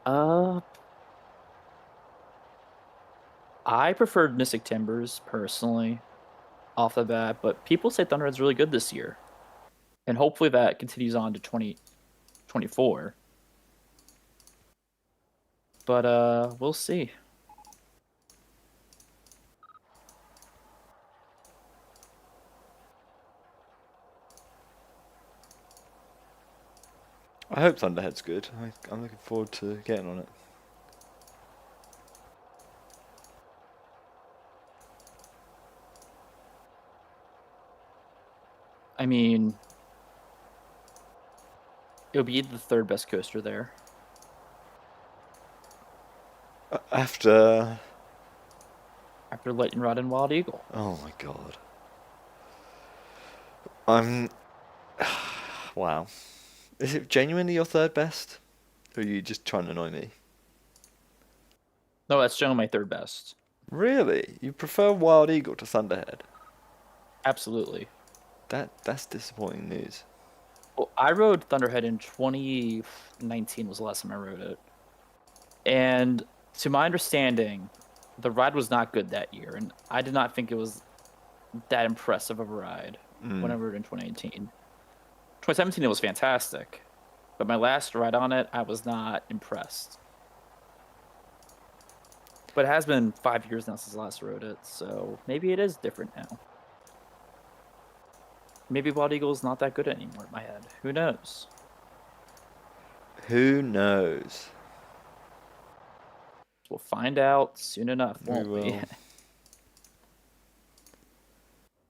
I preferred Mystic Timbers personally, off the bat, but people say Thunderhead's really good this year, and hopefully that continues on to 2024. But we'll see. I hope Thunderhead's good. I'm looking forward to getting on it. I mean, it'll be the third best coaster there. After Lightning Rod and Wild Eagle. Oh my god. Wow. Is it genuinely your third best? Or are you just trying to annoy me? No, that's generally my third best. Really? You prefer Wild Eagle to Thunderhead? Absolutely. That's disappointing news. Well, I rode Thunderhead in 2019 was the last time I rode it. And to my understanding, the ride was not good that year, and I did not think it was that impressive of a ride when I rode in 2018. 2017 it was fantastic, but my last ride on it, I was not impressed. But it has been 5 years now since I last rode it, so maybe it is different now. Maybe Wild Eagle is not that good anymore in my head. Who knows? Who knows? We'll find out soon enough, We won't we? will.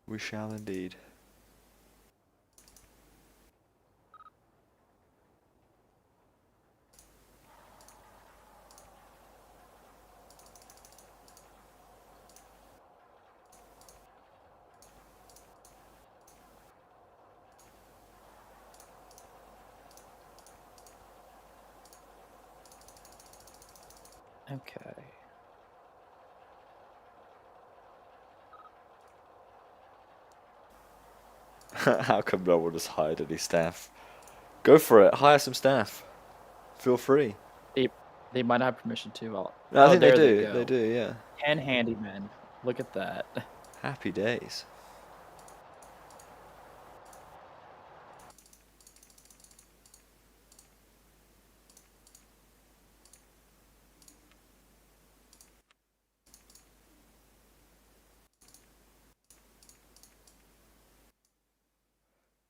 We shall indeed. Okay. How come no one has hired any staff? Go for it. Hire some staff. Feel free. They they might not have permission to. No, I Oh, think they there they do. go. They do, yeah. 10 handymen. Look at that. Happy days.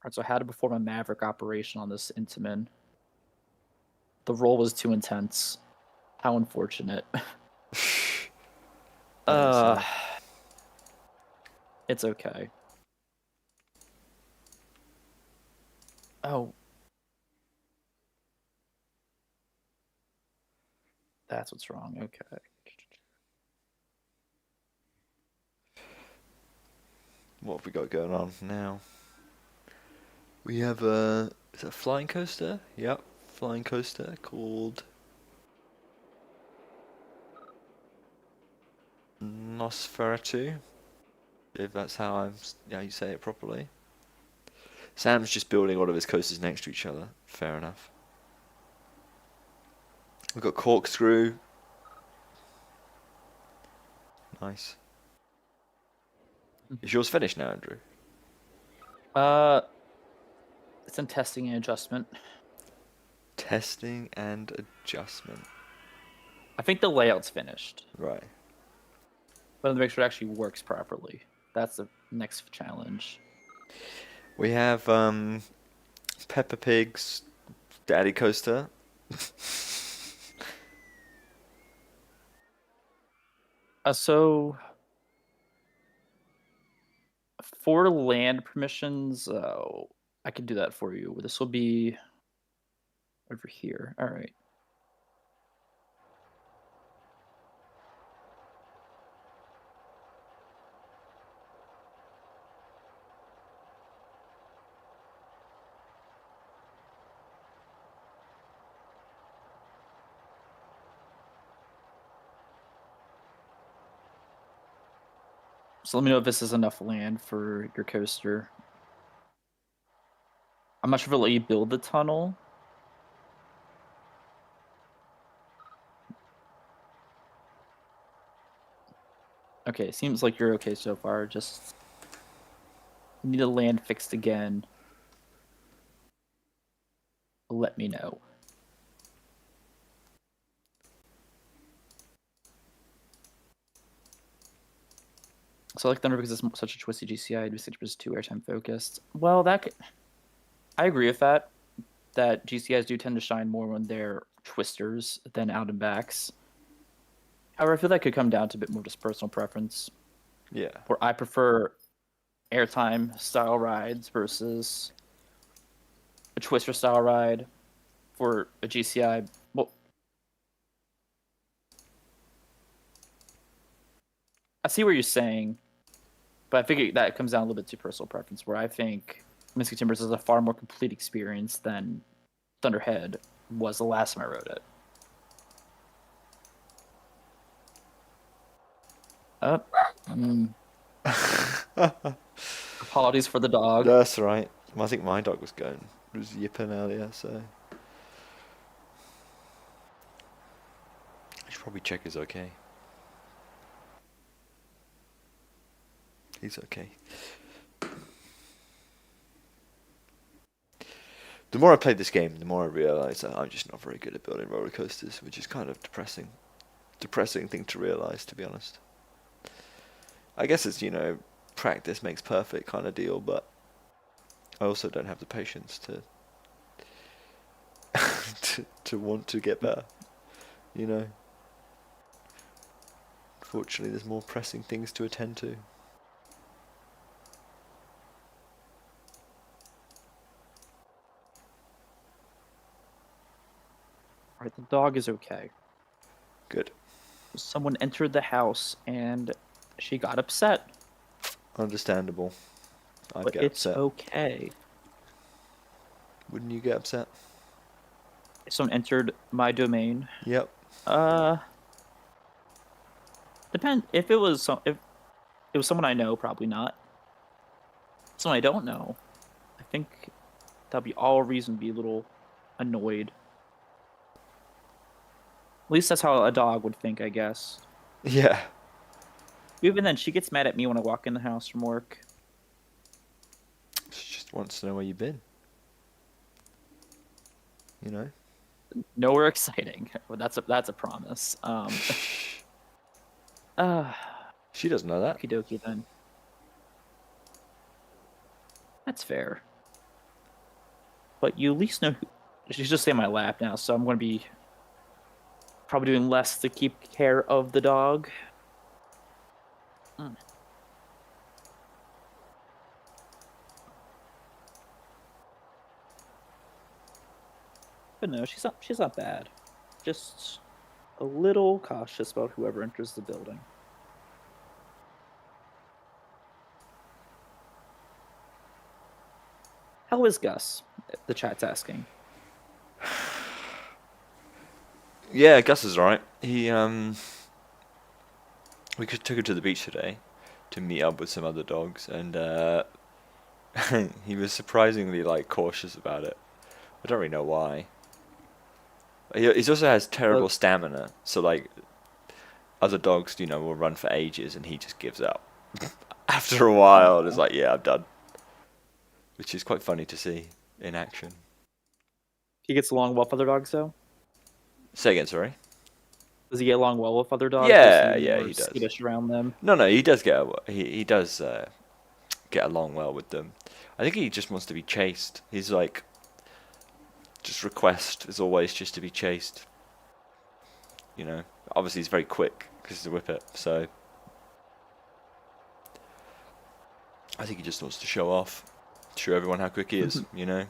Alright, so I had to perform a Maverick operation on this Intamin. The roll was too intense. How unfortunate. That is sad. It's okay. Oh. That's what's wrong. Okay. What have we got going on now? We have a... Is that a flying coaster? Yep. Flying coaster called... Nosferatu. If that's how you say it properly. Sam's just building all of his coasters next to each other. Fair enough. We've got corkscrew. Nice. Is yours finished now, Andrew? It's in testing and adjustment. Testing and adjustment. I think the layout's finished, Right. but to make sure it actually works properly. That's the next challenge. We have Peppa Pig's Daddy Coaster. So for land permissions, I can do that for you. This will be over here. All right. So let me know if this is enough land for your coaster. I'm not sure if it'll let you build the tunnel. Okay, seems like you're okay so far. Just need the land fixed again. Let me know. So I like Thunder because it's such a twisty GCI. I do 6% 2 airtime focused. Well, I agree with that. That GCIs do tend to shine more when they're twisters than out and backs. However, I feel that could come down to a bit more just personal preference. Yeah. Where I prefer airtime style rides versus a twister style ride for a GCI. Well, I see what you're saying, but I figure that comes down a little bit to personal preference. Where I think Mystic Timbers is a far more complete experience than Thunderhead was the last time I rode it. Apologies for the dog. That's right. Well, I think my dog was yipping earlier, so... I should probably check he's okay. He's okay. The more I played this game, the more I realised that I'm just not very good at building roller coasters, which is kind of depressing. Depressing thing to realise, to be honest. I guess it's, practice makes perfect kind of deal, but I also don't have the patience to to want to get better, Fortunately, there's more pressing things to attend to. Alright, the dog is okay. Good. Someone entered the house and she got upset. Understandable. I'd But get it's upset. okay. Wouldn't you get upset? Someone entered my domain. Yep. Depend if it was if it was someone I know, probably not. Someone I don't know, I think that'd be all reason to be a little annoyed. At least that's how a dog would think, I guess. Yeah. Even then, she gets mad at me when I walk in the house from work. She just wants to know where you've been. You know? Nowhere exciting. Well, that's a promise. Uh, She doesn't know that. Okie dokie then. That's fair. But you at least know who. She's just in my lap now, so I'm going to be probably doing less to keep care of the dog. But no, she's not bad. Just a little cautious about whoever enters the building. How is Gus? The chat's asking. Yeah, Gus is alright. He we took him to the beach today to meet up with some other dogs, and he was surprisingly like cautious about it. I don't really know why. He also has terrible stamina, so like other dogs, you know, will run for ages, and he just gives up after a while. And it's like, yeah, I'm done. Which is quite funny to see in action. He gets along well with other dogs, though. Say again, sorry. Does he get along well with other dogs? Yeah, Or is yeah, more he does. skittish around them. No, he does he does get along well with them. I think he just wants to be chased. He's like, just request is always just to be chased. You know, obviously he's very quick because he's a whippet, so I think he just wants to show off, show everyone how quick he is. You know.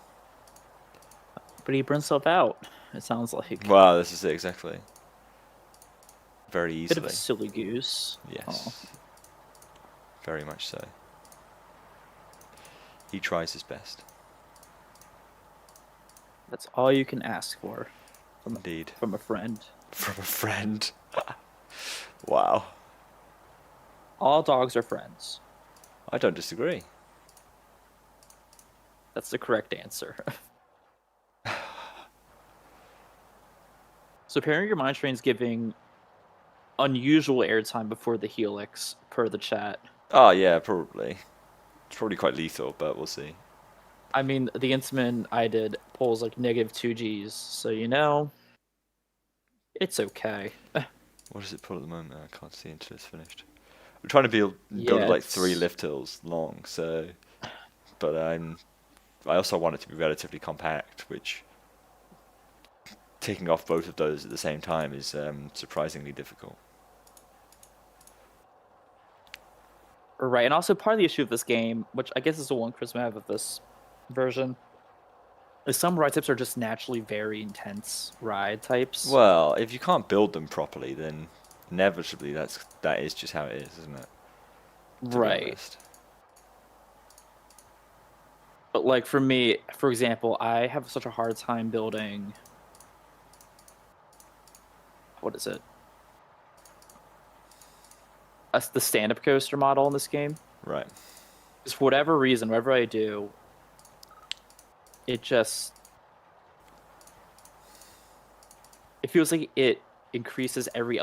But he burns himself out. It sounds like. Wow, this is it exactly. Very Bit of easily. a silly goose. Yes. Very much so. He tries his best. That's all you can ask for. Indeed. From a friend. From a friend. Wow. All dogs are friends. I don't disagree. That's the correct answer. So apparently your mind train's giving unusual airtime before the helix, per the chat. Oh yeah, probably. It's probably quite lethal, but we'll see. I mean, the instrument I did pulls like -2 Gs, so you know, it's okay. What does it pull at the moment? I can't see until it's finished. I'm trying to build like 3 lift hills long, so. But I also want it to be relatively compact, which taking off both of those at the same time is surprisingly difficult. Right, and also part of the issue of this game, which I guess is the one criticism I have of this version, is some ride types are just naturally very intense ride types. Well, if you can't build them properly, then inevitably that is just how it is, isn't it? To be right. honest. But like for me, for example, I have such a hard time building. What is it? The stand-up coaster model in this game. Right. Because for whatever reason, whatever I do, it feels like it increases every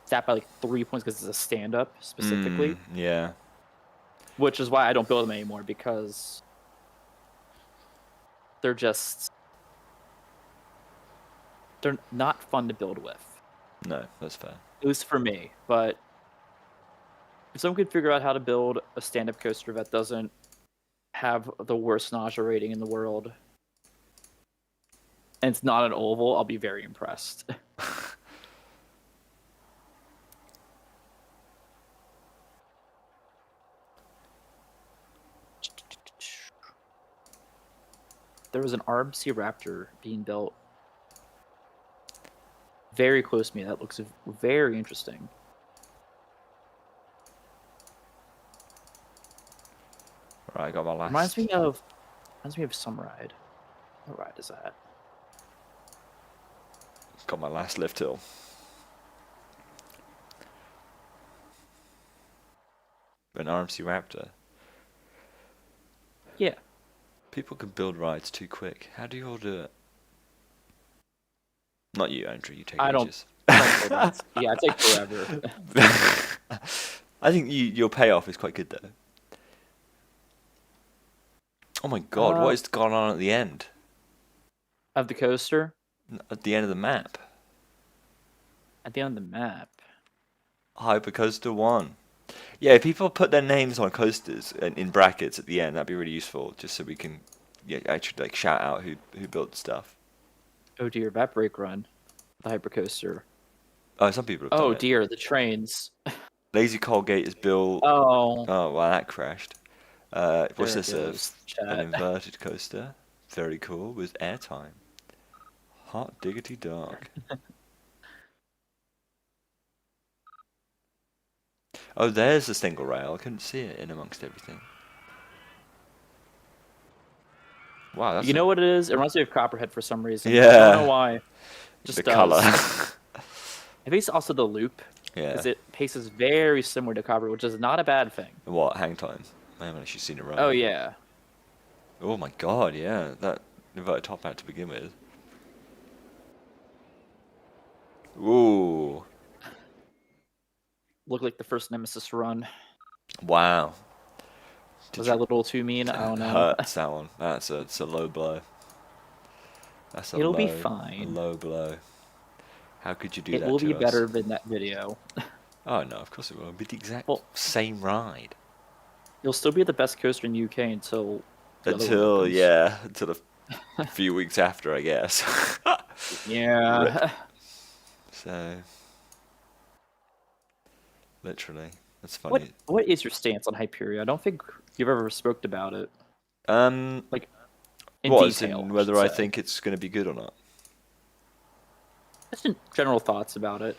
stat by like 3 points because it's a stand-up specifically. Yeah. Which is why I don't build them anymore, because they're not fun to build with. No, that's fair. At least for me. But if someone could figure out how to build a stand-up coaster that doesn't have the worst nausea rating in the world, and it's not an oval, I'll be very impressed. There was an RMC Raptor being built very close to me. That looks very interesting. Right, I got my last. Reminds me of some ride. What ride is that? Got my last lift hill. An RMC Raptor. Yeah. People can build rides too quick. How do you all do it? Not you, Andrew. You take I don't. ages. I don't build rides. Yeah, it takes forever. I think your payoff is quite good though. Oh my god, what Uh, is going on at the end? of the coaster At the end of the map. at the end of the map. Hypercoaster 1. Yeah, if people put their names on coasters in brackets at the end, that'd be really useful, just so we can actually like shout out who built stuff. Oh dear, that brake run, the hypercoaster. Oh, some people have Oh done it. dear, the trains. Lazy Colgate is built. Oh, Oh, wow, that crashed. What's there it this? goes. An Chat. inverted coaster. Very cool with airtime. Hot diggity dark. Oh, there's the single rail. I couldn't see it in amongst everything. Wow, that's You know what it is? It reminds me of Copperhead for some reason. I Yeah. don't know why. Just the does. color. I think it's also the loop, Yeah. because it paces very similar to Copperhead, which is not a bad thing. What hang time? I haven't actually seen it run. Oh yeah. Oh my god, yeah, that inverted top hat to begin with. Ooh, Looked like the first Nemesis run. wow. Was that a little too mean? I don't know. Hurts that one. It's a low blow. That's a It'll low, be a fine. low blow. How could you do It that will to be us? better than that video. Oh no, of course it will. It'll be the exact Well- same ride. You'll still be the best coaster in UK until the other one Until opens. until a few weeks after, I guess. Yeah. So, literally, that's What funny. What is your stance on Hyperion? I don't think you've ever spoke about it Like in what? As detail. in I whether should I say. think it's going to be good or not? Just in general thoughts about it.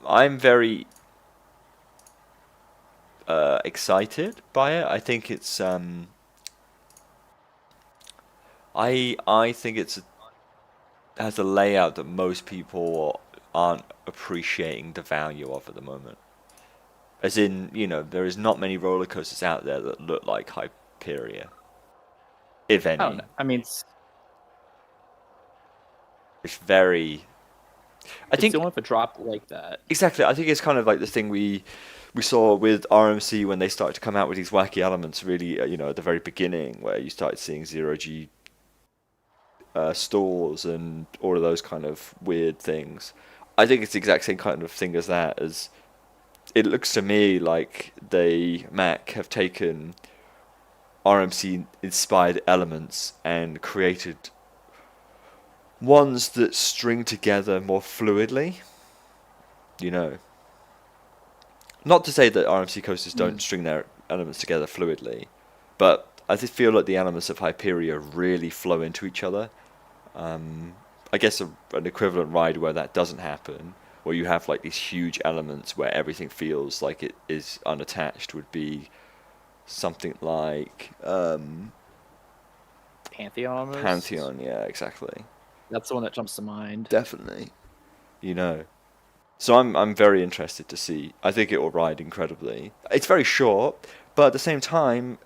I'm very excited by it. I think it's I think has a layout that most people aren't appreciating the value of at the moment. As in, there is not many roller coasters out there that look like Hyperia, if I don't any. know. I mean, It's very. I it's think the one with a drop like that. exactly. I think it's kind of like the thing we saw with RMC when they started to come out with these wacky elements. Really, at the very beginning, where you started seeing zero G stores and all of those kind of weird things. I think it's the exact same kind of thing as that. As it looks to me like Mac have taken RMC inspired elements and created ones that string together more fluidly. Not to say that RMC coasters don't string their elements together fluidly, but I just feel like the elements of Hyperia really flow into each other. I guess an equivalent ride where that doesn't happen, where you have like these huge elements where everything feels like it is unattached, would be something like Pantheon almost. Pantheon. Yeah, exactly. That's the one that jumps to mind. Definitely. So I'm very interested to see. I think it will ride incredibly. It's very short, but at the same time,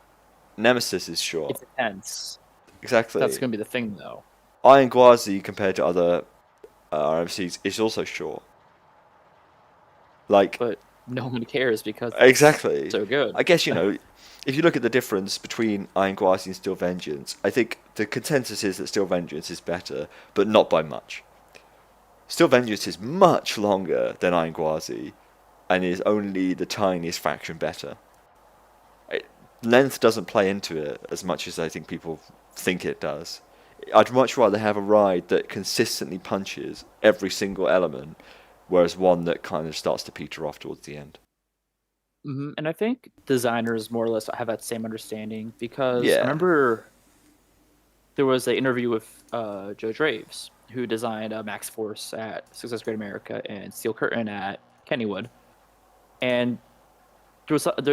Nemesis is short. It's intense. Exactly. That's gonna be the thing, though. Iron Gwazi compared to other RMCs is also short. Like But no one cares because exactly. it's so good. I guess if you look at the difference between Iron Gwazi and Steel Vengeance, I think the consensus is that Steel Vengeance is better, but not by much. Steel Vengeance is much longer than Iron Gwazi, and is only the tiniest fraction better. Length doesn't play into it as much as I think people think it does. I'd much rather have a ride that consistently punches every single element, whereas one that kind of starts to peter off towards the end. And I think designers more or less have that same understanding because Yeah. I remember there was an interview with Joe Draves, who designed Max Force at Success Great America and Steel Curtain at Kennywood. And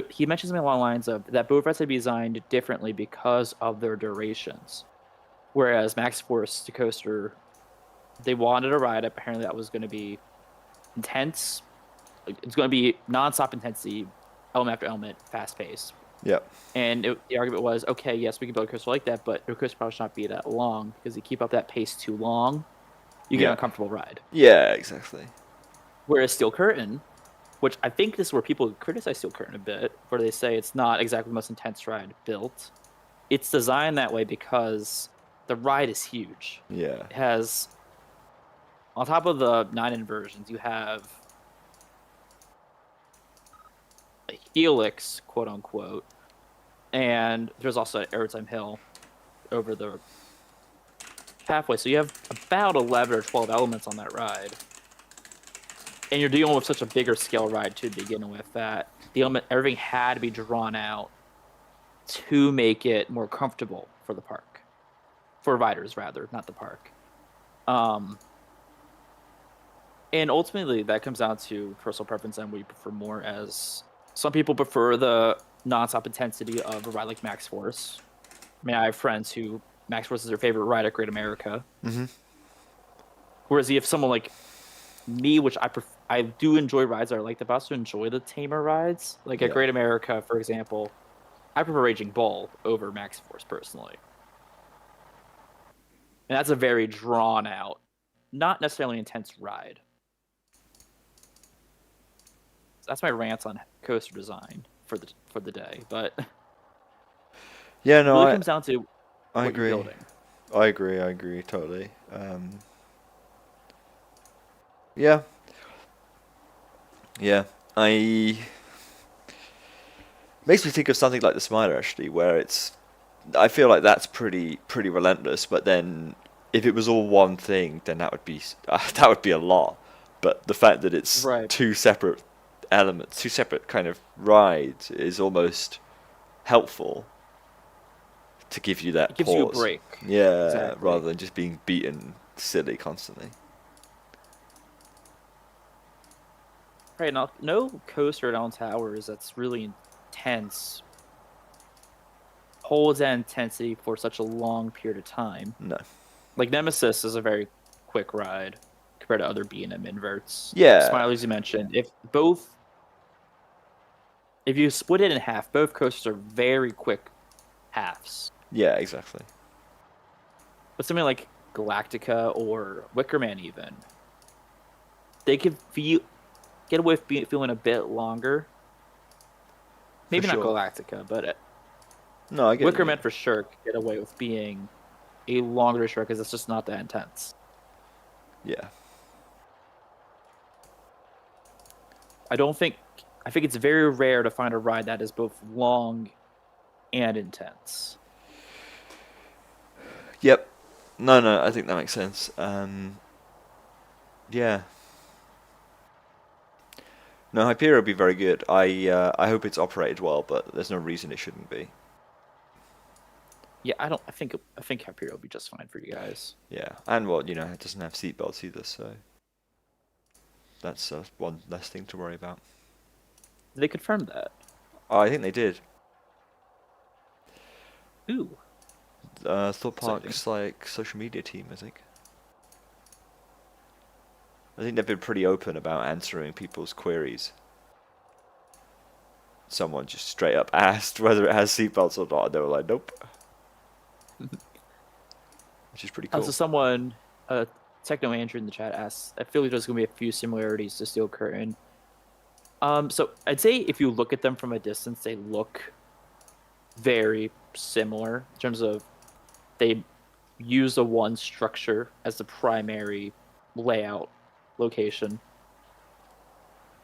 he mentions something along the lines of that both rides had been designed differently because of their durations. Whereas Max Force to Coaster, they wanted a ride apparently that was going to be intense. It's going to be nonstop intensity element after element, fast paced. Yep. And the argument was, okay, yes, we can build a coaster like that, but the coaster probably should not be that long because you keep up that pace too long, you get an Yeah. uncomfortable ride. Yeah, exactly. Whereas Steel Curtain, which I think this is where people criticize Steel Curtain a bit, where they say it's not exactly the most intense ride built. It's designed that way because the ride is huge. Yeah. It has, on top of the 9 inversions, you have a helix, quote unquote, and there's also an airtime hill over the pathway. So you have about 11 or 12 elements on that ride. And you're dealing with such a bigger scale ride to begin with that everything had to be drawn out to make it more comfortable for the park. For riders, rather, not the park. And ultimately, that comes down to personal preference and what you prefer more. As some people prefer the nonstop intensity of a ride like Max Force. I mean, I have friends who Max Force is their favorite ride at Great America. Mm-hmm. Whereas if someone like me, which I do enjoy rides that I like, but I also enjoy the tamer rides. Like at Yeah. Great America, for example, I prefer Raging Bull over Max Force personally. And that's a very drawn out, not necessarily intense ride. That's my rant on coaster design for the day. But Yeah, it no, really comes down to I what agree. you're building. I agree totally. Yeah. Yeah. Makes me think of something like the Smiler actually, where I feel like that's pretty relentless, but then if it was all one thing, then that would be that would be a lot. But the fact that it's Right. two separate elements, two separate kind of rides, is almost helpful to give you that It gives you a pause. break. Yeah, Exactly. rather than just being beaten silly constantly. Right, now, no coaster at Allen Towers that's really intense holds that intensity for such a long period of time. No. Like Nemesis is a very quick ride compared to other B&M inverts. Yeah. Smiley, as you mentioned, if you split it in half, both coasters are very quick halves. Yeah, exactly. But something like Galactica or Wickerman, even, they could get away with feeling a bit longer. Maybe not sure. Galactica, but No, I get what you Wickerman mean. for sure could get away with being a longer trek because it's just not that intense. Yeah. I think it's very rare to find a ride that is both long and intense. Yep. No, I think that makes sense. Yeah. No, Hyperion would be very good. I hope it's operated well, but there's no reason it shouldn't be. Yeah, I think Hyperion will be just fine for you guys. Yeah, and it doesn't have seatbelts either, so that's one less thing to worry about. They confirmed that. Oh, I think they did. Ooh. Thought Park's like social media team, I think. I think they've been pretty open about answering people's queries. Someone just straight up asked whether it has seatbelts or not, and they were like, "Nope," which is pretty cool. So someone, Techno Andrew in the chat asks, I feel like there's going to be a few similarities to Steel Curtain. So I'd say if you look at them from a distance, they look very similar in terms of they use the one structure as the primary layout location,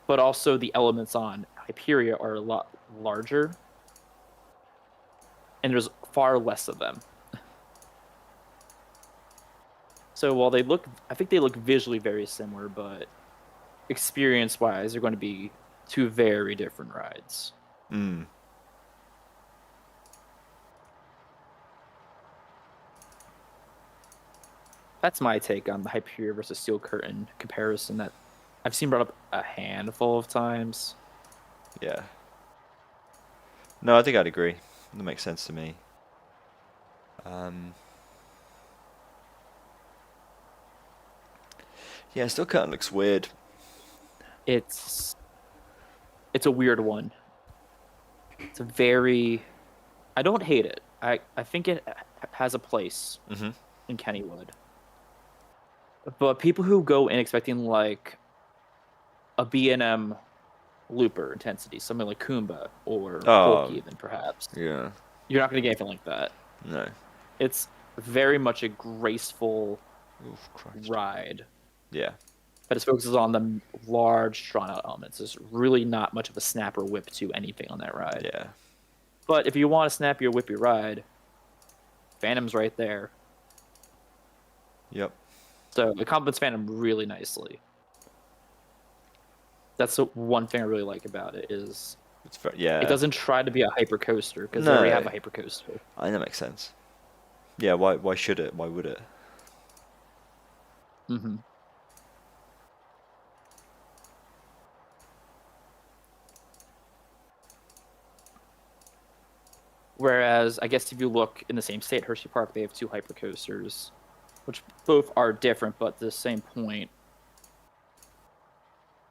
but also the elements on Hyperia are a lot larger, and there's far less of them. So while I think they look visually very similar, but experience-wise, they're going to be two very different rides. Mm. That's my take on the Hyperia versus Steel Curtain comparison that I've seen brought up a handful of times. Yeah. No, I think I'd agree. That makes sense to me. Yeah, Steel Curtain looks weird. It's a weird one. It's a very. I don't hate it. I think it has a place Mm-hmm. in Kennywood. But people who go in expecting like a B&M looper intensity, something like Kumba or Hulk, Oh, even perhaps, yeah. you're not going to get anything like that. No. It's very much a graceful Oof, Christ. ride Yeah. that just focuses on the large, drawn-out elements. There's really not much of a snap or whip to anything on that ride. Yeah. But if you want a snappy or whippy ride, Phantom's right there. Yep. So it complements Phantom really nicely. That's the one thing I really like about it is It's very, yeah. it doesn't try to be a hyper coaster because they No. already have a hyper coaster. I think that makes sense. Yeah. Why should it? Why would it? Mm-hmm. Whereas I guess if you look in the same state, Hershey Park, they have two hyper coasters, which both are different, but the same point.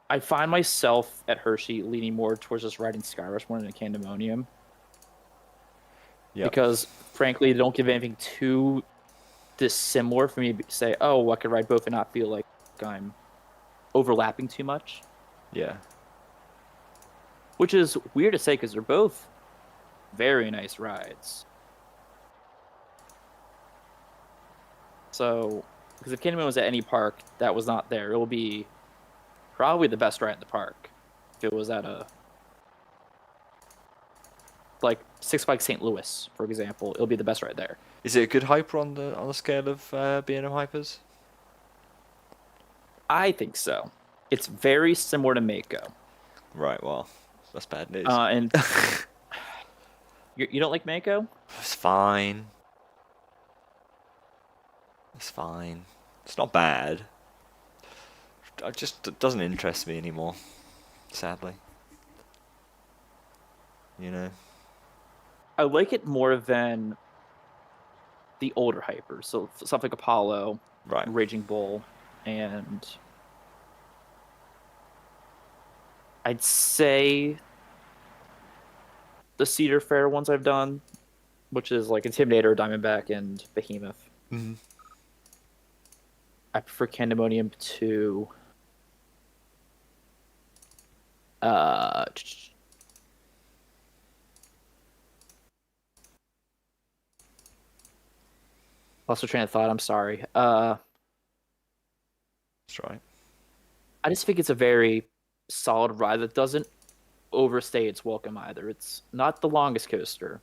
I find myself at Hershey leaning more towards just riding Skyrush more than a Candemonium. Yep. Because frankly, they don't give anything too dissimilar for me to say, oh, I could ride both and not feel like I'm overlapping too much. Yeah. Which is weird to say because they're both very nice rides. So, because if Candemonium was at any park that was not there, it will be probably the best ride in the park. If it was at a like Six Flags St. Louis, for example, it'll be the best ride there. Is it a good hyper on the scale of B&M hypers? I think so. It's very similar to Mako. Right. Well, that's bad news. And you don't like Mako? It's fine. It's fine. It's not bad. It doesn't interest me anymore. Sadly. You know. I like it more than the older hypers. So stuff like Apollo, Right. Raging Bull, and I'd say the Cedar Fair ones I've done, which is like Intimidator, Diamondback, and Behemoth. Mm-hmm. I prefer Candemonium to uh lost my train of thought, I'm sorry. That's right. I just think it's a very solid ride that doesn't overstay its welcome either. It's not the longest coaster.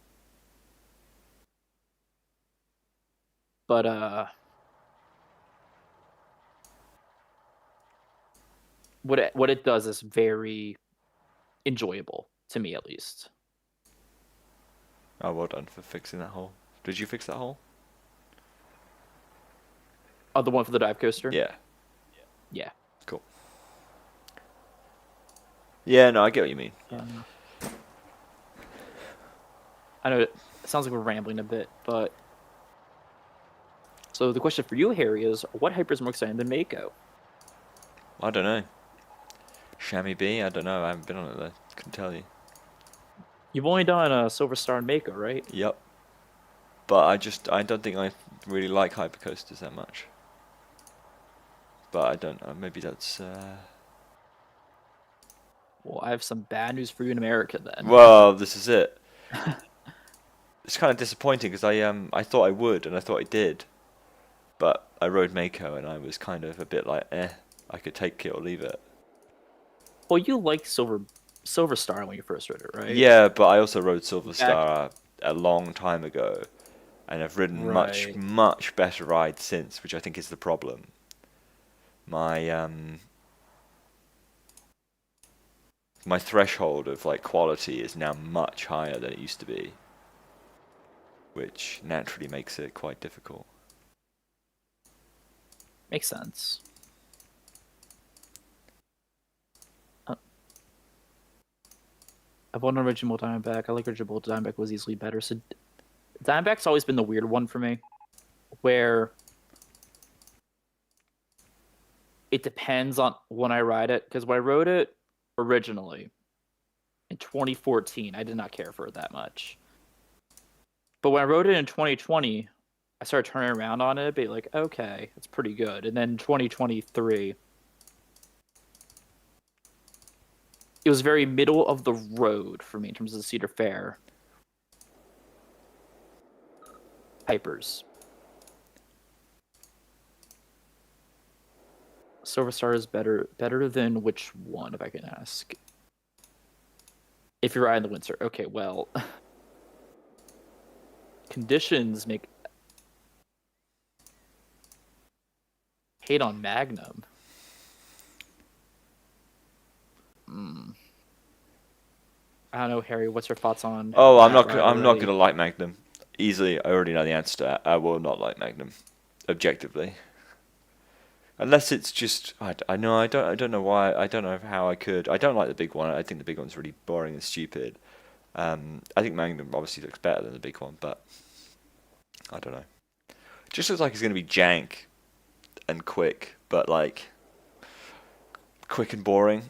But what it does is very enjoyable to me, at least. Oh, well done for fixing that hole. Did you fix that hole? Oh, the one for the dive coaster? Yeah. Yeah. Cool. Yeah, no, I get what you mean. I know it sounds like we're rambling a bit, but so the question for you, Harry, is what hyper is more exciting than Mako? I don't know. Chamois B? I don't know. I haven't been on it though. Couldn't tell you. You've only done a Silver Star and Mako, right? Yep. But I don't think I really like hypercoasters that much. But I don't know. Maybe that's. Well, I have some bad news for you in America then. Well, this is it. It's kind of disappointing because I thought I would and I thought I did, but I rode Mako and I was kind of a bit like I could take it or leave it. Well, you liked Silver Star when you first rode it, right? Yeah, but I also rode Silver Exactly. Star a long time ago, and I've ridden Right. much better rides since, which I think is the problem. My threshold of like quality is now much higher than it used to be, which naturally makes it quite difficult. Makes sense. I've won original Diamondback. I like original Diamondback was easily better. So Diamondback's always been the weird one for me, where it depends on when I ride it. Because when I rode it originally, in 2014. I did not care for it that much. But when I wrote it in 2020, I started turning around on it, be like, okay, it's pretty good. And then 2023, it was very middle of the road for me in terms of the Cedar Fair. Hypers. Silver Star is better than which one, if I can ask? If you're riding the Windsor. Okay, well, conditions make hate on Magnum. I don't know, Harry. What's your thoughts on? Oh, I'm that not. ride I'm not already? gonna like Magnum. Easily, I already know the answer to that. I will not like Magnum, objectively. Unless it's just, I know, I don't know why, I don't know how I could. I don't like the big one. I think the big one's really boring and stupid. I think Magnum obviously looks better than the big one, but I don't know. It just looks like it's going to be jank and quick, but like quick and boring,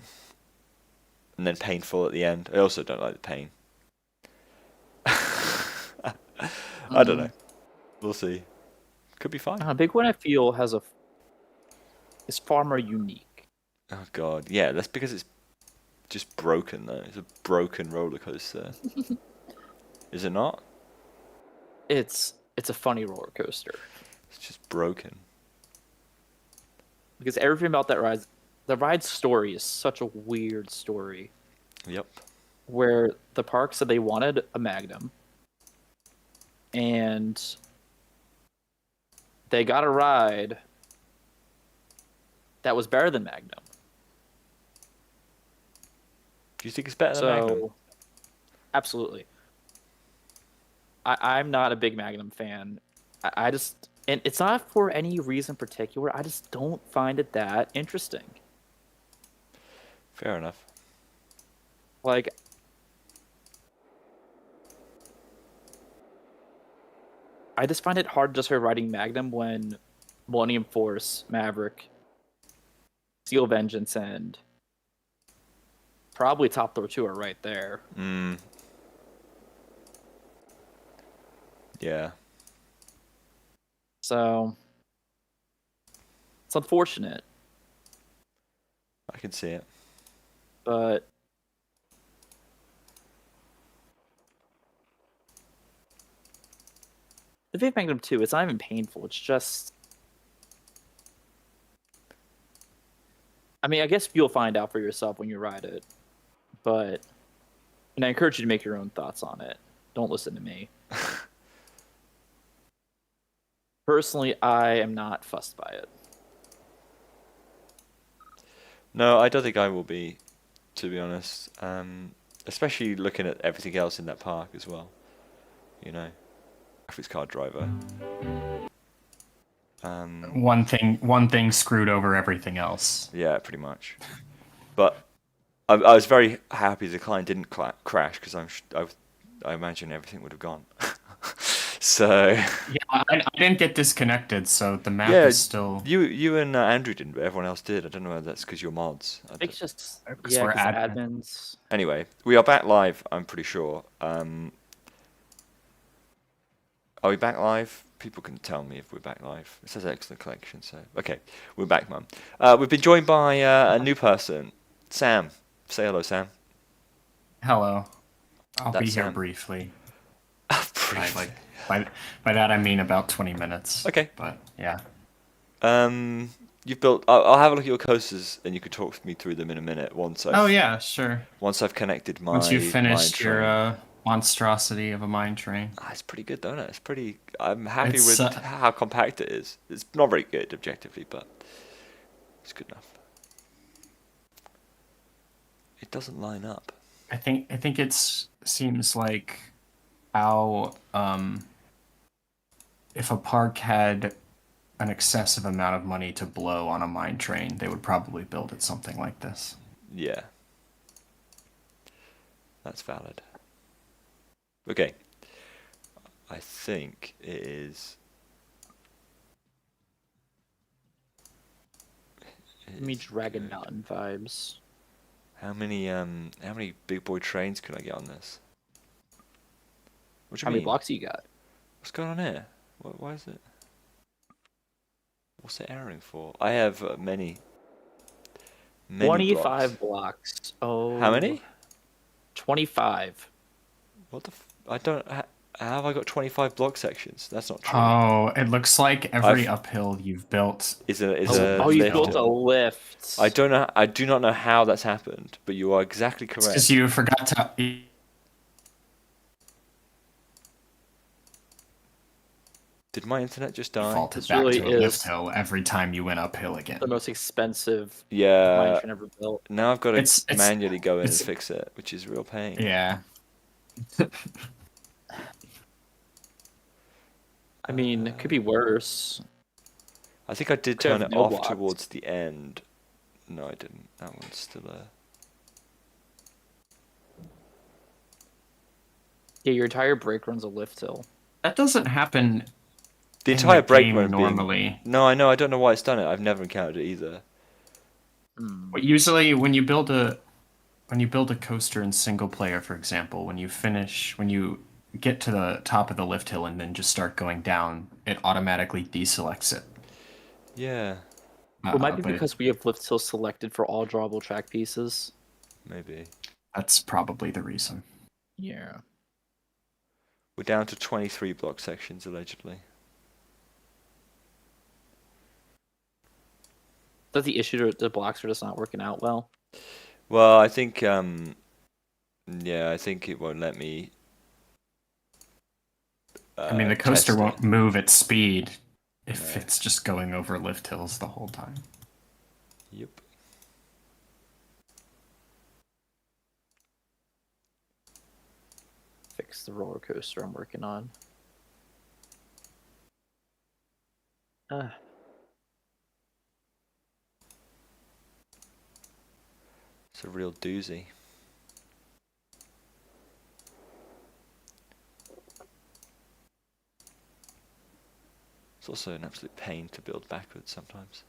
and then painful at the end. I also don't like the pain. I don't know. We'll see. Could be fine. Big one I feel is far more unique. Oh god, yeah. That's because it's just broken though. It's a broken roller coaster. Is it not? It's a funny roller coaster It's just broken. because everything about that ride, the ride story is such a weird story. Yep. Where the park said they wanted a Magnum, and they got a ride that was better than Magnum. Do you think it's better than Magnum? Absolutely. I'm not a big Magnum fan. I just, and it's not for any reason particular. I just don't find it that interesting. Fair enough. Like, I just find it hard to start riding Magnum when Millennium Force, Maverick, Steel Vengeance, and probably Top Throw 2 are right there. Yeah. So, it's unfortunate, I can see it. but the Vape Magnum 2, it's not even painful. It's just, I mean, I guess you'll find out for yourself when you ride it, but, and I encourage you to make your own thoughts on it. Don't listen to me. Personally, I am not fussed by it. No, I don't think I will be, to be honest. Especially looking at everything else in that park as well. You know, graphics card driver. One thing screwed over everything else. Yeah, pretty much. But I was very happy the client didn't crash because I imagine everything would have gone. So Yeah, I didn't get disconnected, so the map yeah, is still. you and Andrew didn't, but everyone else did. I don't know whether that's because you're mods. I think it's just, Because yeah, we're because admin. admins. Anyway, we are back live. I'm pretty sure. Are we back live? People can tell me if we're back live. It says excellent collection, so okay, we're back, Mum. We've been joined by a new person, Sam. Say hello, Sam. Hello. I'll That's be here Sam. briefly. Briefly. By that I mean about 20 minutes. Okay. But yeah. You've built. I'll have a look at your coasters, and you can talk me through them in a minute. Once I've connected my. Once you've finished mine train. your monstrosity of a mine train. It's pretty good, don't it? It's pretty. I'm happy It's, with how compact it is. It's not very good objectively, but it's good enough. It doesn't line up. I think it seems like how if a park had an excessive amount of money to blow on a mine train, they would probably build it something like this. Yeah. That's valid. Okay. I think it is. Give me Dragon Mountain vibes. How many big boy trains could I get on this? What do you How many mean? blocks you got? What's going on here? Why is it? What's it erroring for? I have many 25 blocks. blocks. Oh. How many? 25. What the? I don't. How have I got 25 block sections? That's not true. Oh, it looks like every I've- uphill you've built. Is It's a Oh, you lift built a hill. lift. I don't know. I do not know how that's happened, but you are exactly Because correct. you forgot to. Did my internet just die? Defaulted This back really to a lift is hill every time you went uphill again. the most expensive mine Yeah. train ever built. Now I've got to It's- manually go in and it's- fix it, which is real pain. Yeah. I mean, it could be worse. I think I did Could turn have it no off blocks. towards the end. No, I didn't. That one's still a. Yeah, your entire break run's a lift hill. That doesn't happen The in entire the break game run being. normally. No, I know. I don't know why it's done it. I've never encountered it either. But usually, when you build a coaster in single player, for example, when you get to the top of the lift hill and then just start going down, it automatically deselects it. Yeah, Well, it might be But because we have lift hill selected for all drawable track pieces. maybe. that's probably the reason. Yeah. We're down to 23 block sections allegedly. Is that the issue? The blocks are just not working out well. Well, I think yeah, I think it won't let me. I mean, the coaster test it. won't move at speed if No. it's just going over lift hills the whole time. Yep. Fix the roller coaster I'm working on. It's a real doozy. It's also an absolute pain to build backwards sometimes.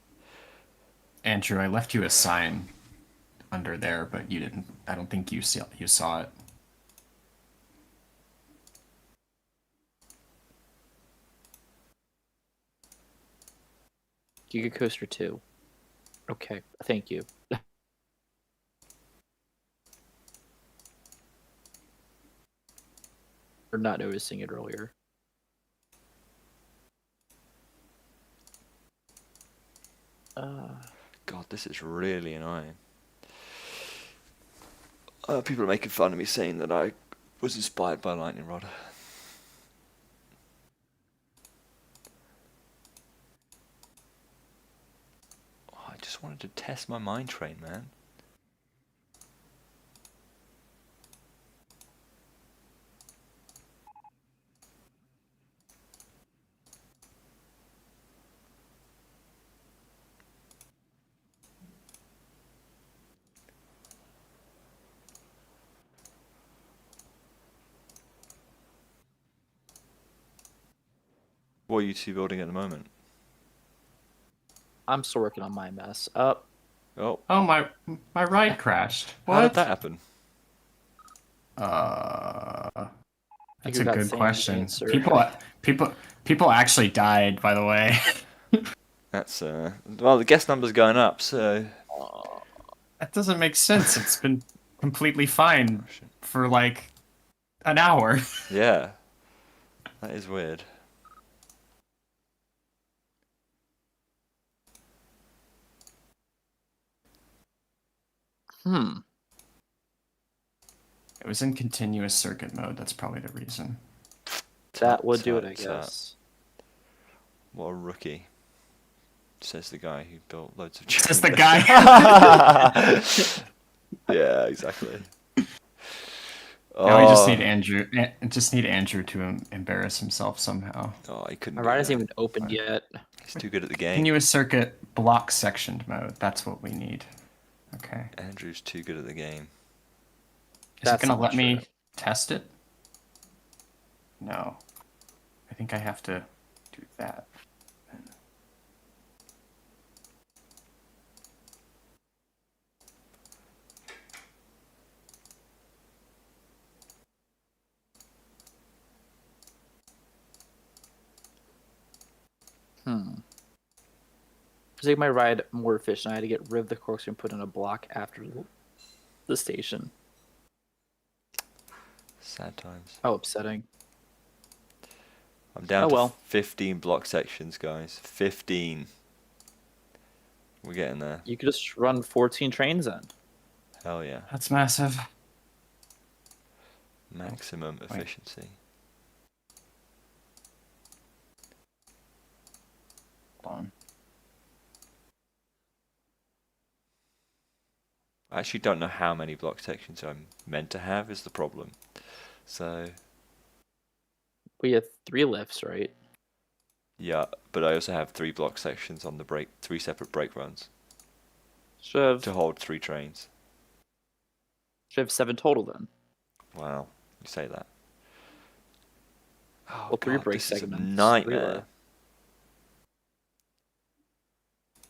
Andrew, I left you a sign under there, but you didn't. I don't think you saw it. Giga Coaster 2. Okay, thank you. For not noticing it earlier. God, this is really annoying. People are making fun of me saying that I was inspired by Lightning Rod. Oh, I just wanted to test my mine train, man. What are you two building at the moment? I'm still working on my mess. Up. Oh, Oh, my ride crashed. What? how did that happen? That's you a got good Sam's question. answer. People actually died, by the way. That's well, the guest number's going up, so That doesn't make sense. It's been completely fine for like an hour. yeah, that is weird. It was in continuous circuit mode. That's probably the reason. That would do it, I Tut, tut. guess. What a rookie, says the guy who built loads of. Says the guy. Yeah, exactly. Now we just Oh. need Andrew to embarrass himself somehow. Oh, I couldn't. My do ride hasn't that. even opened yet. He's too good at the game. Continuous circuit block sectioned mode. That's what we need. Okay. Andrew's too good at the game. Is That's it gonna not let me true. test it? No. I think I have to do that. To make my ride more efficient, I had to get rid of the corkscrew and put in a block after the station. Sad times. How upsetting. I'm down Oh to well. 15 block sections, guys. 15. We're getting there. You could just run 14 trains then. Hell yeah. That's massive. Maximum efficiency. Hold on. I actually don't know how many block sections I'm meant to have is the problem. So, We have 3 lifts, right? yeah, but I also have 3 block sections on the break, 3 separate break runs Should to hold 3 trains. have 7 total then. Wow, you say that. Oh, Well, 3 God, break this is a segments. 3 nightmare. left.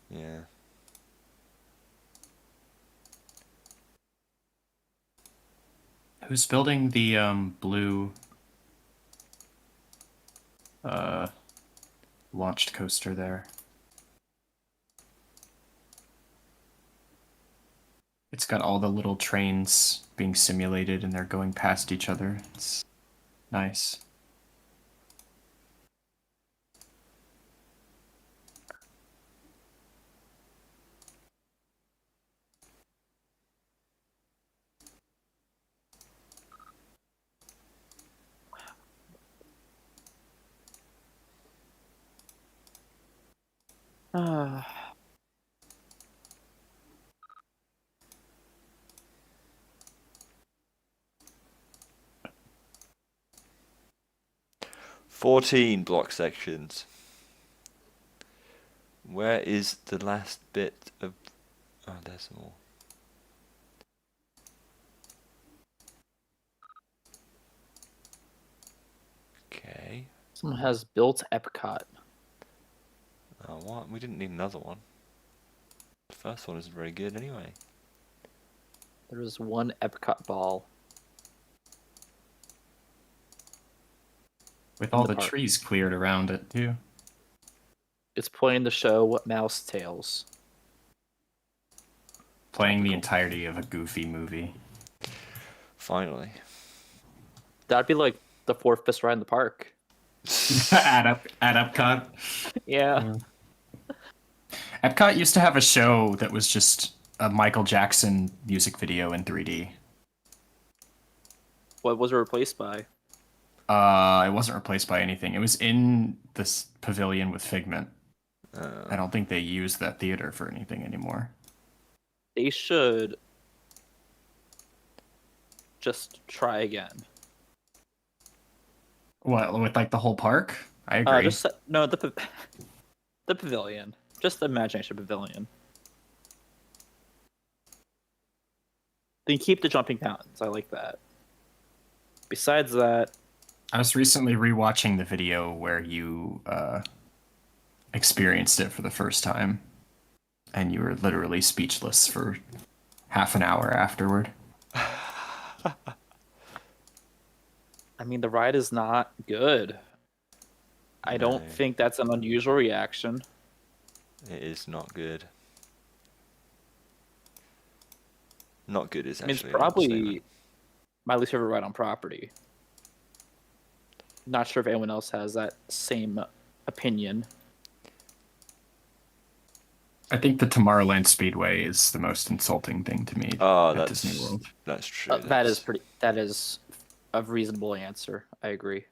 Yeah. Who's building the blue launched coaster there? It's got all the little trains being simulated and they're going past each other. It's nice. Ah. 14 block sections. Where is the last bit of... Oh, there's more. Okay. Someone has built Epcot. Oh, what? We didn't need another one. The first one isn't very good anyway. There is 1 Epcot ball. With In all the the park. trees cleared around it, too. It's playing the show Mouse Tales. Playing the Topical. entirety of a Goofy movie. Finally. That'd be like the 4th best ride in the park. at Epcot. Yeah. Epcot used to have a show that was just a Michael Jackson music video in 3D. What was it replaced by? It wasn't replaced by anything. It was in this pavilion with Figment. I don't think they use that theater for anything anymore. They should just try again. What, with like the whole park? I agree. No, the pavilion. Just the imagination pavilion. Then keep the jumping fountains. I like that. Besides that, I was recently rewatching the video where you experienced it for the first time, and you were literally speechless for half an hour afterward. I mean, the ride is not good. I don't No. think that's an unusual reaction. It is not good. Not good is I mean, it's actually probably my least favorite ride on property. Not sure if anyone else has that same opinion. I think the Tomorrowland Speedway is the most insulting thing to me Oh, at Disney World. that's true. That is a reasonable answer. I agree.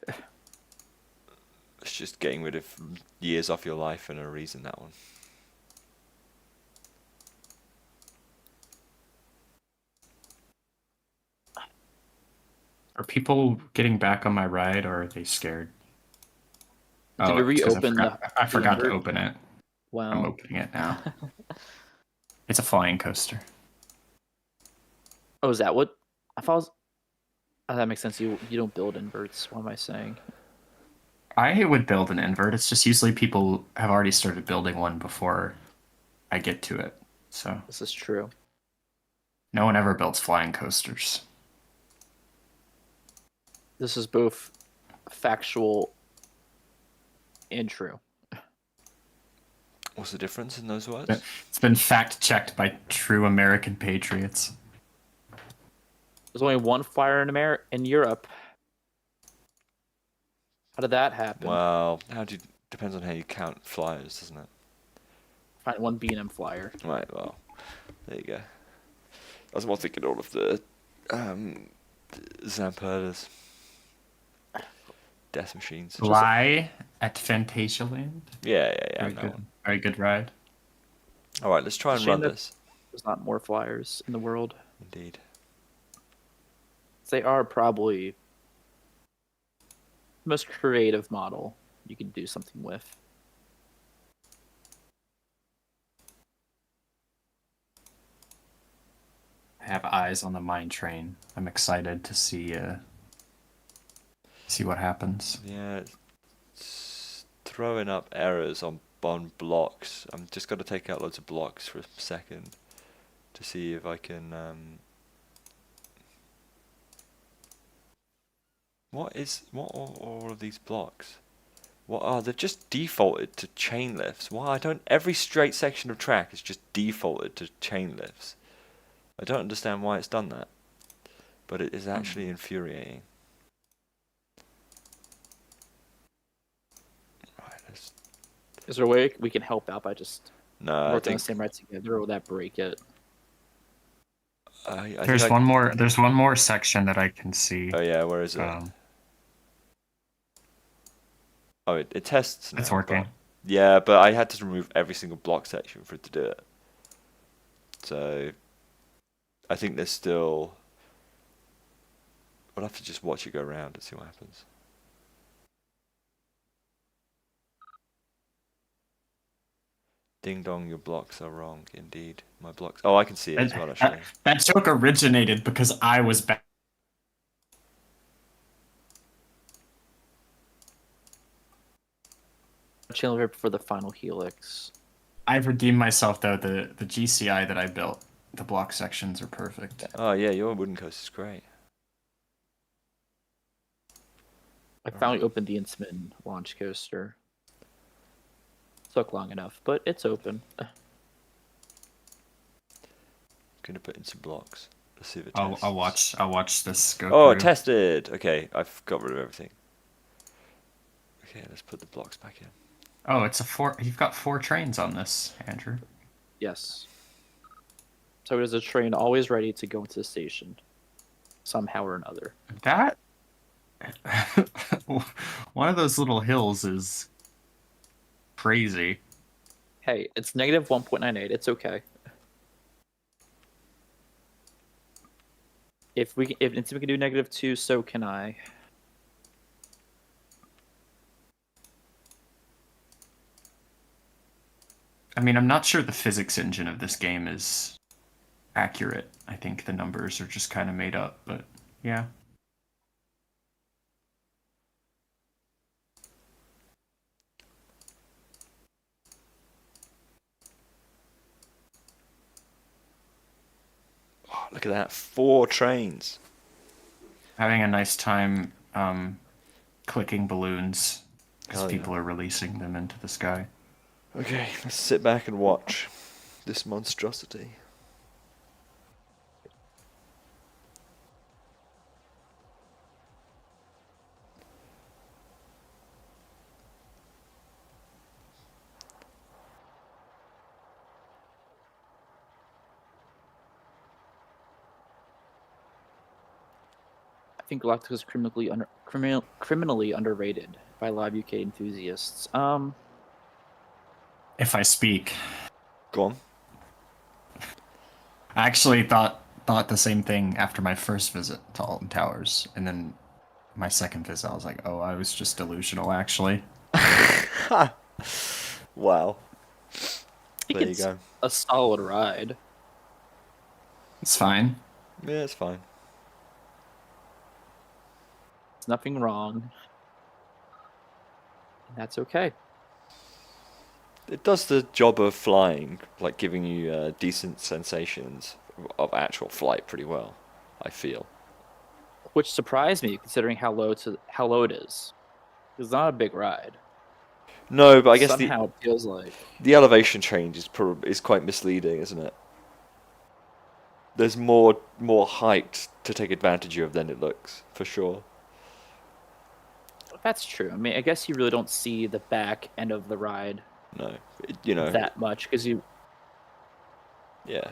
It's just getting rid of years off your life and a reason, that one. Are people getting back on my ride, or are they scared? Did you it's 'cause reopen I forgot to invert? open it. I'm Wow. opening it now. It's a flying coaster. Oh, is that what? I thought. Oh, that makes sense. You don't build inverts. What am I saying? I would build an invert. It's just usually people have already started building one before I get to it. So This is true. no one ever builds flying coasters. This is both factual and true. What's the difference in those words? It's been fact checked by true American patriots. There's only one flyer in Europe. How did that happen? Well, depends on how you count flyers, doesn't it? Find one B&M flyer. Right. Well, there you go. I was more thinking all of the Zamperlas, death machines. Fly at Fantasialand. Yeah. Very that good. one. Very good ride. All right, let's try and Shame run that- this. There's not more flyers in the world. Indeed. They are probably the most creative model you can do something with. I have eyes on the mine train. I'm excited to see what happens. Yeah, it's throwing up errors on blocks. I'm just got to take out loads of blocks for a second to see if I can. What are all of these blocks? What are they've just defaulted to chain lifts? Why I don't every straight section of track is just defaulted to chain lifts. I don't understand why it's done that, but it is actually infuriating. Right, Is there a way we can help out by just no, I working on think the same right together, or will that break it? I There's think one more. There's one more section that I can see. Oh yeah, where is it? Oh, it tests now. It's working. But, yeah, but I had to remove every single block section for it to do it. So, I think there's still. We'll have to just watch it go around and see what happens. Ding dong, your blocks are wrong. Indeed, my blocks. Oh, I can see it as well, actually. That joke originated because I was back. Chandler for the final helix. I've redeemed myself though. The GCI that I built, the block sections are perfect. Oh yeah, your wooden coast is great. I finally opened the Intamin launch coaster. Took long enough, but it's open. Gonna put in some blocks. Let's see if it I'll tests. watch this go Oh, it through. tested. Okay, I've got rid of everything. Okay, let's put the blocks back in. Oh, it's a 4. You've got 4 trains on this, Andrew. Yes. So it is a train always ready to go into the station, somehow or another. That one of those little hills is crazy. Hey, it's negative 1.98. It's okay. If Intamin can do -2, so can I. I mean, I'm not sure the physics engine of this game is accurate. I think the numbers are just kind of made up, but yeah. Oh, look at that, 4 trains. Having a nice time clicking balloons because Hell yeah. people are releasing them into the sky. Okay, let's sit back and watch this monstrosity. I think Galactica is criminally underrated by live UK enthusiasts. If I speak, Go on. I actually thought the same thing after my first visit to Alton Towers, and then my second visit, I was like, oh, I was just delusional, actually. Wow. I think There you it's go. a solid ride. It's fine. Yeah, it's fine. There's nothing wrong. And that's okay. It does the job of flying, like giving you decent sensations of actual flight pretty well, I feel. Which surprised me considering how low it is. It's not a big ride. No, but I guess Somehow it feels like. the elevation change is quite misleading, isn't it? There's more height to take advantage of than it looks, for sure. That's true. I mean, I guess you really don't see the back end of the ride No, you know, that much because you. yeah.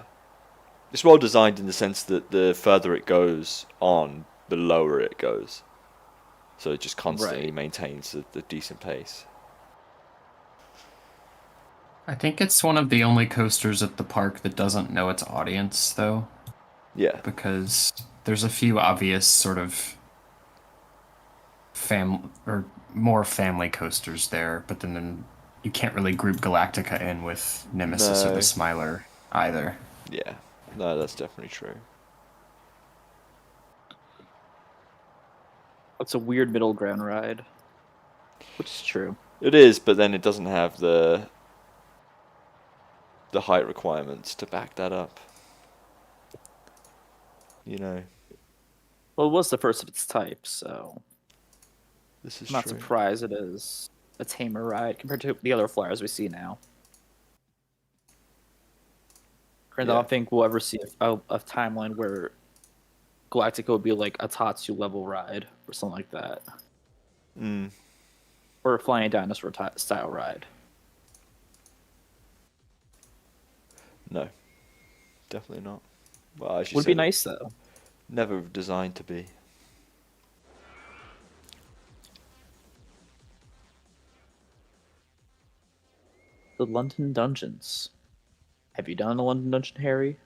It's well designed in the sense that the further it goes on, the lower it goes. So it just constantly Right. maintains the decent pace. I think it's one of the only coasters at the park that doesn't know its audience, though, Yeah. because there's a few obvious sort of more family coasters there, but then you can't really group Galactica in with Nemesis or the No. Smiler either. Yeah. No, that's definitely true. It's a weird middle ground ride, which is true. It is, but then it doesn't have the height requirements to back that up. You know, Well, it was the first of its type, so this is I'm not true. surprised it is a tamer ride compared to the other flyers we see now. Granted, I Yeah. don't think we'll ever see a timeline where Galactica would be like a Tatsu level ride or something like that, Mm, or a Flying Dinosaur style ride. no, definitely not. Well, as you Would be said, nice though. never designed to be. The London Dungeons. Have you done a London Dungeon, Harry?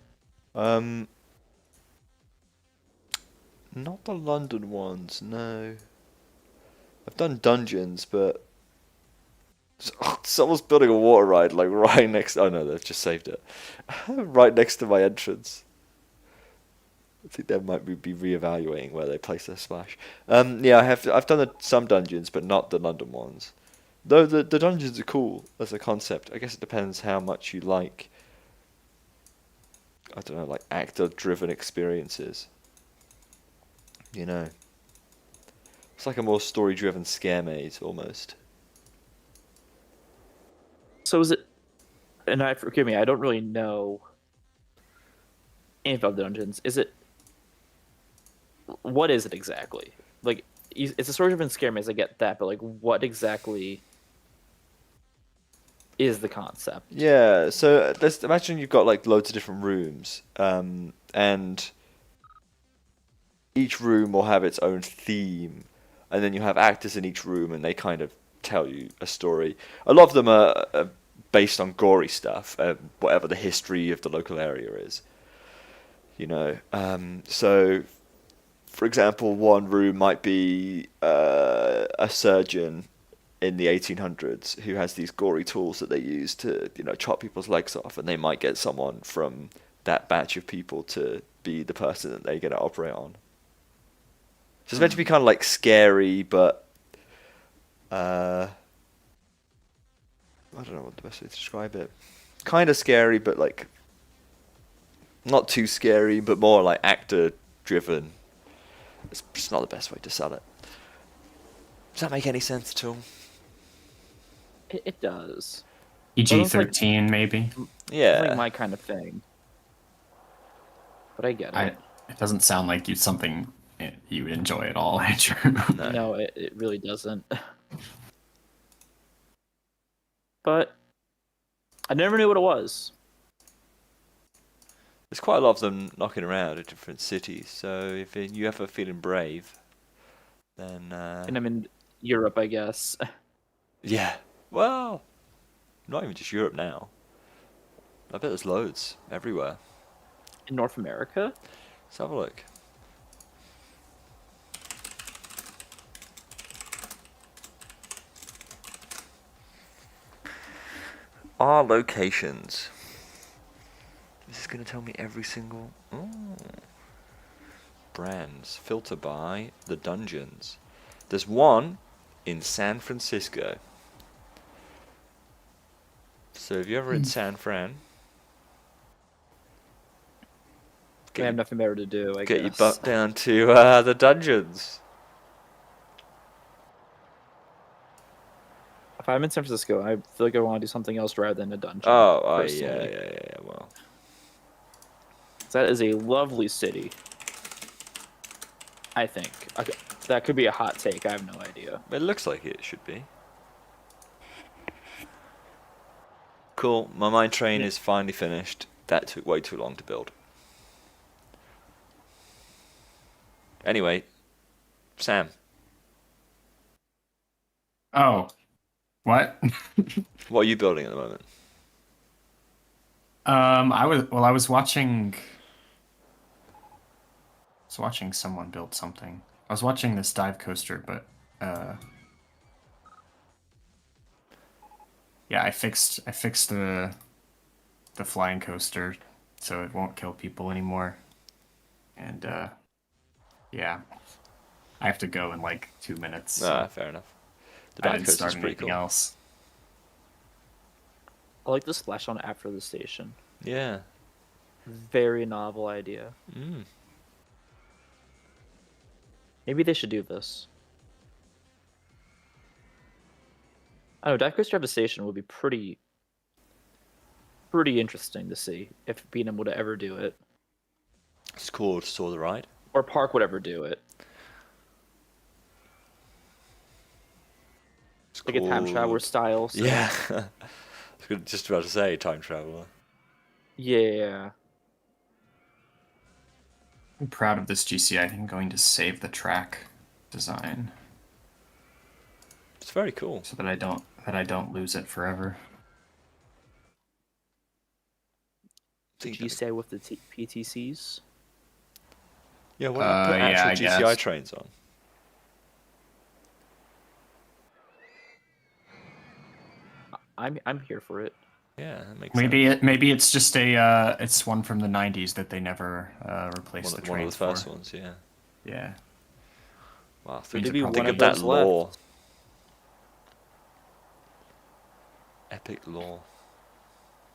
Um, not the London ones, no. I've done dungeons, but someone's building a water ride like right next. Oh no, they've just saved it. Right next to my entrance. I think they might be reevaluating where they place their splash. Yeah, I've done some dungeons, but not the London ones. Though the dungeons are cool as a concept. I guess it depends how much you like. I don't know, like actor-driven experiences. You know, it's like a more story-driven scare maze almost. So is it? And forgive me, I don't really know anything about the dungeons. Is it? What is it exactly? Like, it's a story-driven scare maze. I get that, but like, what exactly is the concept? Yeah, so let's imagine you've got like loads of different rooms, and each room will have its own theme, and then you have actors in each room, and they kind of tell you a story. A lot of them are based on gory stuff, whatever the history of the local area is. You know, so for example, one room might be a surgeon in the 1800s who has these gory tools that they use to, you know, chop people's legs off, and they might get someone from that batch of people to be the person that they're going to operate on. So it's meant to be kind of like scary, but I don't know what the best way to describe it. Kind of scary, but like not too scary, but more like actor driven. It's just not the best way to sell it. Does that make any sense at all? It does. PG-13 maybe. Yeah. Like my kind of thing. But I get it. It doesn't sound like something you would enjoy at all, Andrew. No. No, it really doesn't. But I never knew what it was. There's quite a lot of them knocking around in different cities, so if you ever feeling brave, then And I'm in Europe, I guess. yeah. Well, not even just Europe now. I bet there's loads everywhere. In North America? Let's have a look. Our locations. Is this going to tell me every single... Oh. Brands. Filter by the dungeons. There's one in San Francisco. So if you're ever in San Fran... I have nothing better to do, I Get your guess. butt down to the dungeons. If I'm in San Francisco, I feel like I want to do something else rather than a dungeon. Oh, yeah, personally. yeah. Well, That is a lovely city. I think. That could be a hot take. I have no idea. it looks like it should be. Cool. My mine train is finally finished. That took way too long to build. Anyway, Sam, Oh, what? what are you building at the moment? I was watching someone build something. I was watching this dive coaster, but yeah, I fixed the flying coaster so it won't kill people anymore. And yeah, I have to go in like 2 minutes. So Fair enough. The I dive didn't coaster start is pretty anything cool. else. I like the splash on after the station. Yeah. Very novel idea. Mm. Maybe they should do this. I don't know, Dive Coaster after the station would be pretty interesting to see if Beanham would ever do it. It's called Saw the Ride. Or Park would ever do it. It's Like a time traveler called- style. So. Yeah. I was just about to say time traveler. Yeah. I'm proud of this GCI. I think I'm going to save the track design It's very cool. so that I don't lose it forever. Did you say with the PTCs? Yeah, why not put Yeah, I actual GCI guess. trains on? I'm here for it. Yeah, that makes sense. Maybe it's just it's one from the 90s that they never replaced the One of trains the first for. ones, yeah. Yeah. Wow, Means think, it think probably of that those lore. left. Epic lore.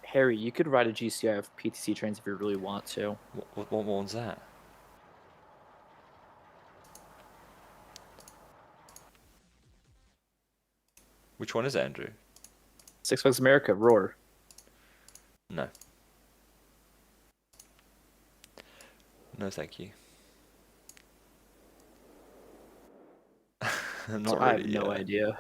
Harry, you could ride a GCI of PTC trains if you really want to. What one's that? Which one is it, Andrew? Six Flags America, Roar. No. No, thank you. Not So really, I have no yeah. idea.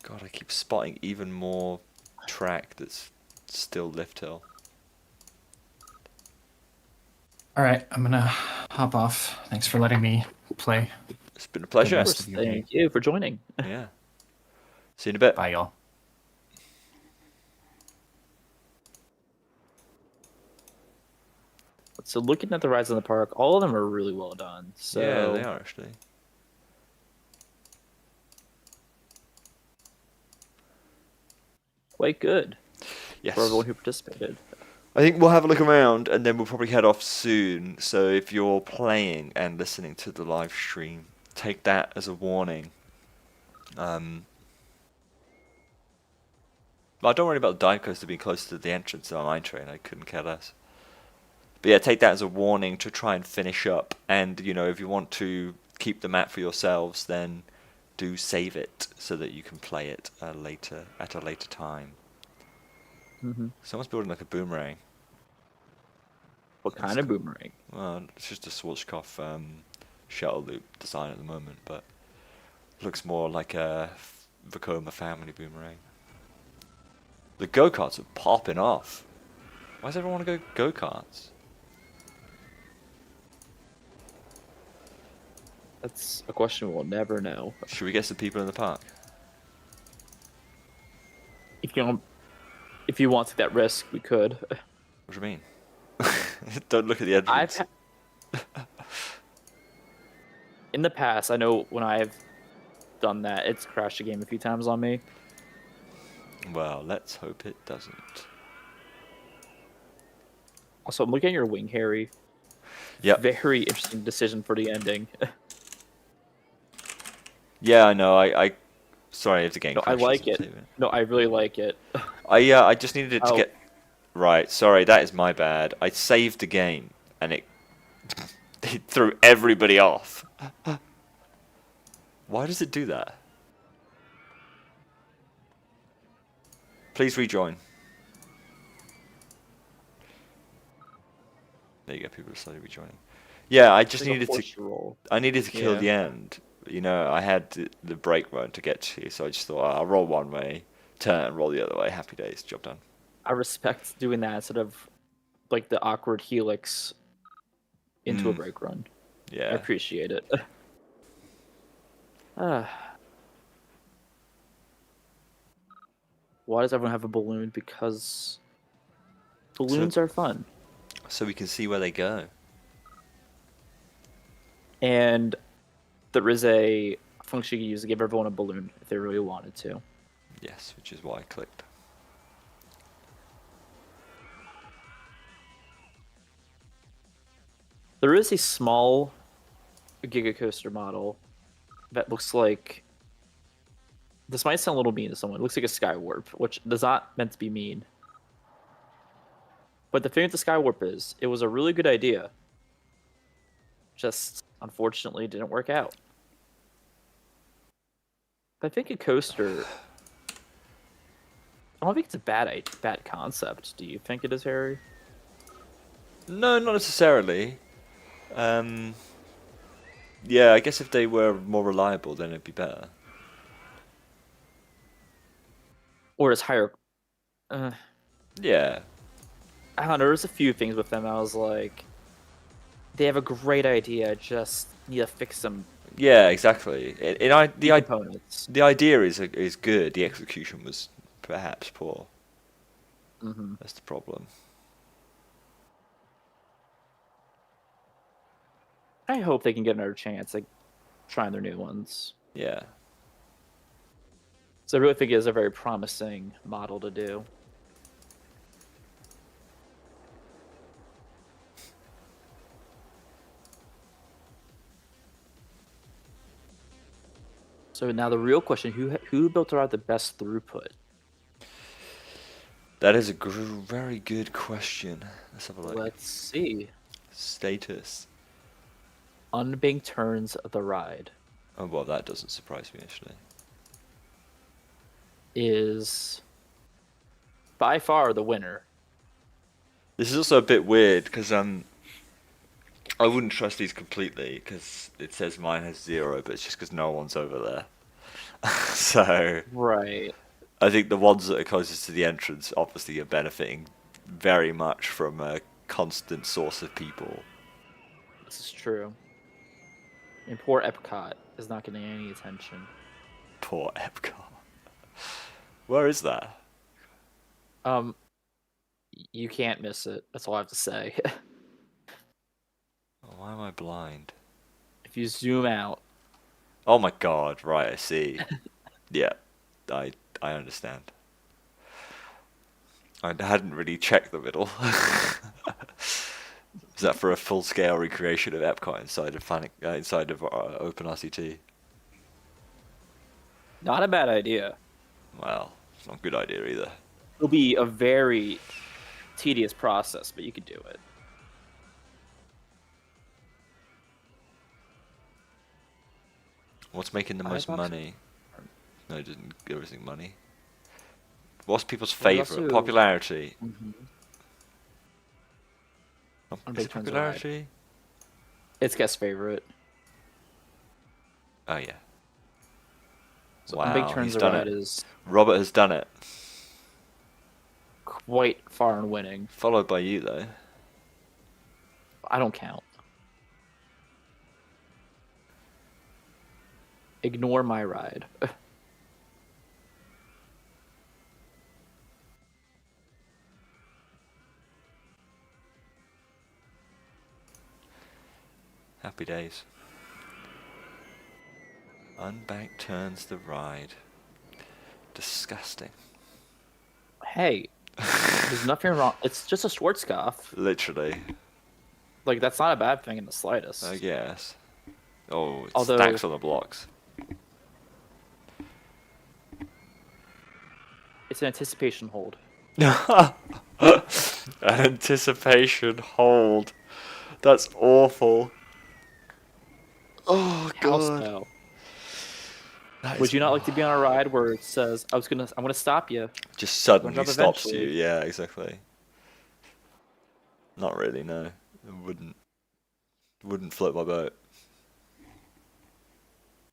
God, I keep spotting even more track that's still lift hill. All right, I'm gonna hop off. Thanks for letting me play. It's been a pleasure. rest of your day. Thank you for joining. Yeah. See you in a bit. Bye, y'all. So looking at the rides in the park, all of them are really well done. So Yeah, they are actually. quite good Yes. for everyone who participated. I think we'll have a look around and then we'll probably head off soon. So if you're playing and listening to the live stream, take that as a warning. Well, don't worry about the dive coaster being close to the entrance of my train. I couldn't care less. But yeah, take that as a warning to try and finish up. And, you know, if you want to keep the map for yourselves, then do save it so that you can play it at a later time. Mm-hmm. Someone's building like a boomerang. What kind of boomerang? Well, it's just a Schwarzkopf shuttle loop design at the moment, but looks more like a Vekoma family boomerang. The go-karts are popping off. Why does everyone want to go go-karts? That's a question we'll never know. Should we get some people in the park? If you want to take that risk, we could. What do you mean? Don't look at the entrance. In the past, I know when I've done that, it's crashed a game a few times on me. Well, let's hope it doesn't. Also, I'm looking at your wing, Harry. Yep. Very interesting decision for the ending. Yeah, I know. I sorry if the game No, I crashes. like I'll it. save No, I really like it. I just needed it to Oh. get Right, sorry, that is my bad. I saved the game, and it threw everybody off. Why does it do that? Please rejoin. There you go, people are slowly rejoining. Yeah, I just Like a needed to. horseshoe roll. I needed to kill Yeah. the end. You know, I had the break run to get to, so I just thought I'll roll one way, turn, roll the other way. Happy days, job done. I respect doing that instead of like the awkward helix into a break run. I Yeah. appreciate it. Ah. Why does everyone have a balloon? Because balloons are fun. So we can see where they go. And there is a function you can use to give everyone a balloon if they really wanted to. Yes, which is why I clicked. There is a small Giga Coaster model that looks like. This might sound a little mean to someone. It looks like a Skywarp, which is not meant to be mean. But the thing with the Skywarp is, it was a really good idea. Just, unfortunately, didn't work out. I think a coaster. I don't think it's a bad concept. Do you think it is, Harry? No, not necessarily. Yeah, I guess if they were more reliable, then it'd be better. Or is higher? Yeah. I don't know. There's a few things with them. I was like, they have a great idea. Just need to fix some Yeah, exactly. components. The idea is good. The execution was perhaps poor. Mm-hmm. That's the problem. I hope they can get another chance at trying their new ones. Yeah. So I really think it is a very promising model to do. So now the real question: who built out the best throughput? That is a very good question. Let's have a look. Let's see. Status. Unbanked turns the ride Oh, well, that doesn't surprise me, actually. is by far the winner. This is also a bit weird, because I wouldn't trust these completely, because it says mine has 0, but it's just because no one's over there. So, Right. I think the ones that are closest to the entrance obviously are benefiting very much from a constant source of people. This is true. And poor Epcot is not getting any attention. Poor Epcot. Where is that? You can't miss it. That's all I have to say. Why am I blind? If you zoom out, Oh my god, right, I see. Yeah, I understand. I hadn't really checked the middle. Is that for a full-scale recreation of Epcot inside of OpenRCT? not a bad idea. Well, it's not a good idea either. It'll be a very tedious process, but you could do it. What's making the I most thought so. money? No, it didn't give everything money. What's people's Well, we favourite? also- Popularity. Mm-hmm. Oh, On is Big it Turns Ride. popularity? It's guest favorite. Oh yeah. So Wow, Big Turns he's done Ride it. is Robert has done it. quite far in winning. Followed by you though. I don't count. Ignore my ride. Happy days. Unbanked turns the ride. Disgusting. Hey, there's nothing wrong. It's just a Schwarzkopf. Literally. Like, that's not a bad thing in the slightest. I guess. Oh, it Although- stacks on the blocks. It's an anticipation hold. Anticipation hold. That's awful. Oh How god. so? That Would is you not like to be on a ride where it says, I'm gonna stop you. just You're gonna suddenly drop stops you. eventually. Yeah, exactly. Not really, no. It wouldn't float my boat.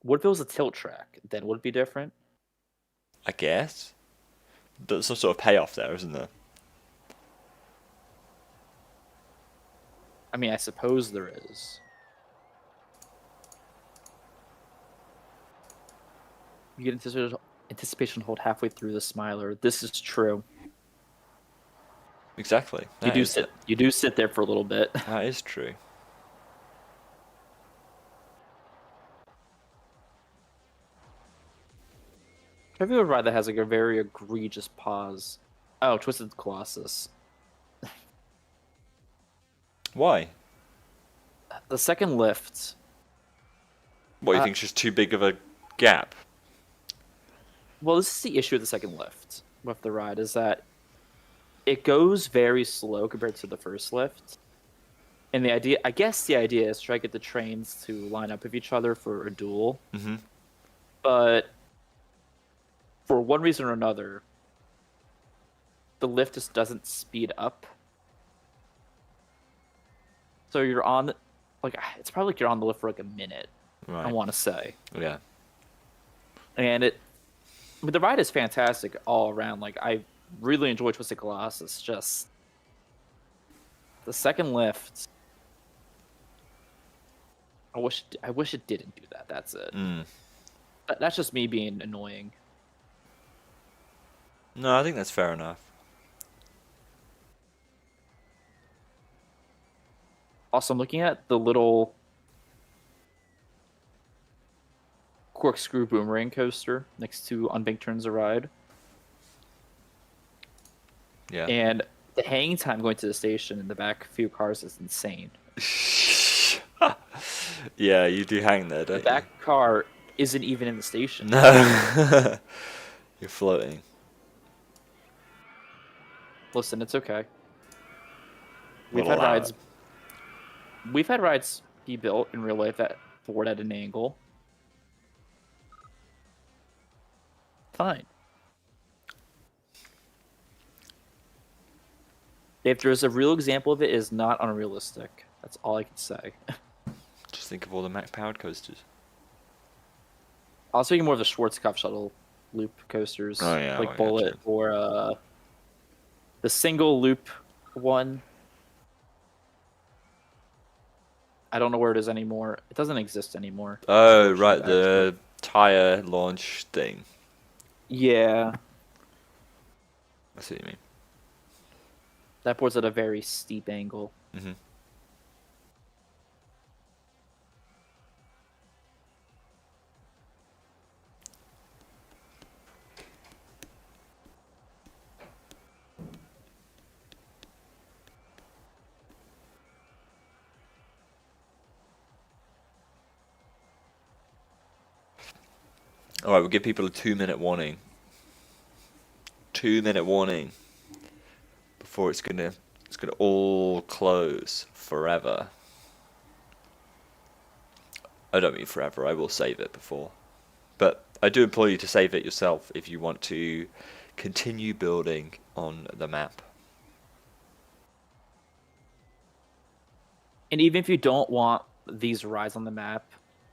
What if it was a tilt track? Then would it be different? I guess. There's some sort of payoff there, isn't there? I mean, I suppose there is. You get anticipation hold halfway through the smiler. This is true. Exactly. You do sit. You do sit there for a little bit. That is true. Have you ever ride that has like a very egregious pause? Oh, Twisted Colossus. Why? The second lift. What, you think it's just too big of a gap? Well, this is the issue with the second lift with the ride is that it goes very slow compared to the first lift. And the idea, I guess, the idea is try to get the trains to line up with each other for a duel. Mm-hmm. But for one reason or another, the lift just doesn't speed up. So you're on, like, it's probably like you're on the lift for like a minute, Right. I want to say. Yeah. And but the ride is fantastic all around. Like, I really enjoy Twisted Colossus. Just the second lift. I wish it didn't do that. That's it. Mm. That's just me being annoying. No, I think that's fair enough. Also, I'm looking at the little corkscrew boomerang coaster next to Unbanked Turns a Ride. Yeah. And the hanging time going to the station in the back few cars is insane. Yeah, you do hang there, The don't back car isn't even in the station. you? No. You're floating. Listen, it's okay. We'll allow it. We've had rides be built in real life that forward at an angle. Fine. If there's a real example of it, is not unrealistic. That's all I can say. Just think of all the Mac powered coasters. I was thinking more of the Schwarzkopf shuttle loop coasters, Oh, yeah, like I Bullet gotcha. or the single loop one. I don't know where it is anymore. It doesn't exist anymore. Oh, right, Actually. the tire launch thing. Yeah, I see what you mean. that board's at a very steep angle. Mm-hmm. All right, we'll give people a 2-minute warning. 2-minute warning before it's gonna all close forever. I don't mean forever. I will save it before, but I do implore you to save it yourself if you want to continue building on the map. And even if you don't want these rides on the map,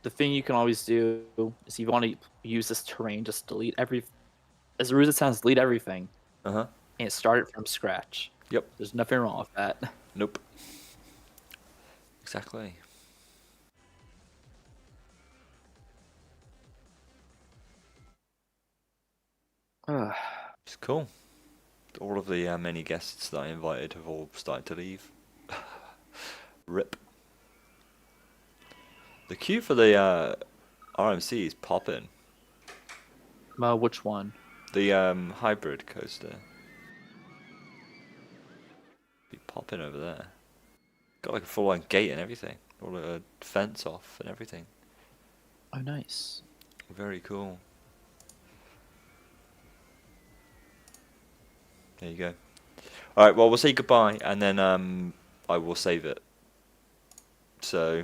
the thing you can always do is if you want to use this terrain, just delete as rude as it sounds, delete everything Uh-huh. and start it from scratch. Yep. There's nothing wrong with that. Nope. Exactly. It's cool. All of the many guests that I invited have all started to leave. Rip. The queue for the RMC is popping. Which one? The hybrid coaster. Be popping over there. Got like a full-on gate and everything. All a fence off and everything. Oh, nice. Very cool. There you go. All right. Well, we'll say goodbye, and then I will save it. So,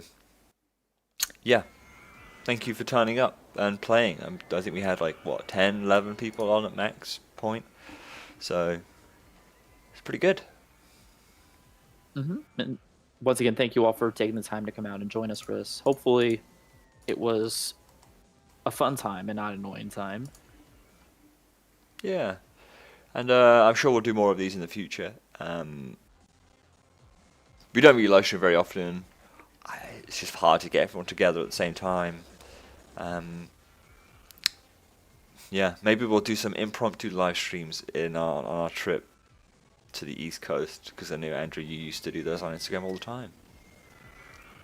yeah. Thank you for turning up and playing. I think we had like what 10, 11 people on at max point. So it's pretty good. And once again, thank you all for taking the time to come out and join us for this. Hopefully, it was a fun time and not an annoying time. Yeah. And I'm sure we'll do more of these in the future. We don't really live stream very often. It's just hard to get everyone together at the same time. Yeah, maybe we'll do some impromptu live streams on our trip to the East Coast, because I know, Andrew, you used to do those on Instagram all the time.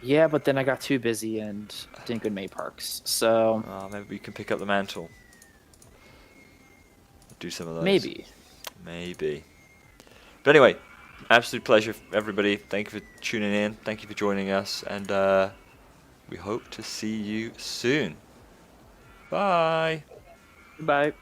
Yeah, but then I got too busy and didn't go to May Parks. So Maybe we can pick up the mantle. Do some of those. maybe. But anyway, absolute pleasure, everybody. Thank you for tuning in. Thank you for joining us, and we hope to see you soon. Bye. Bye.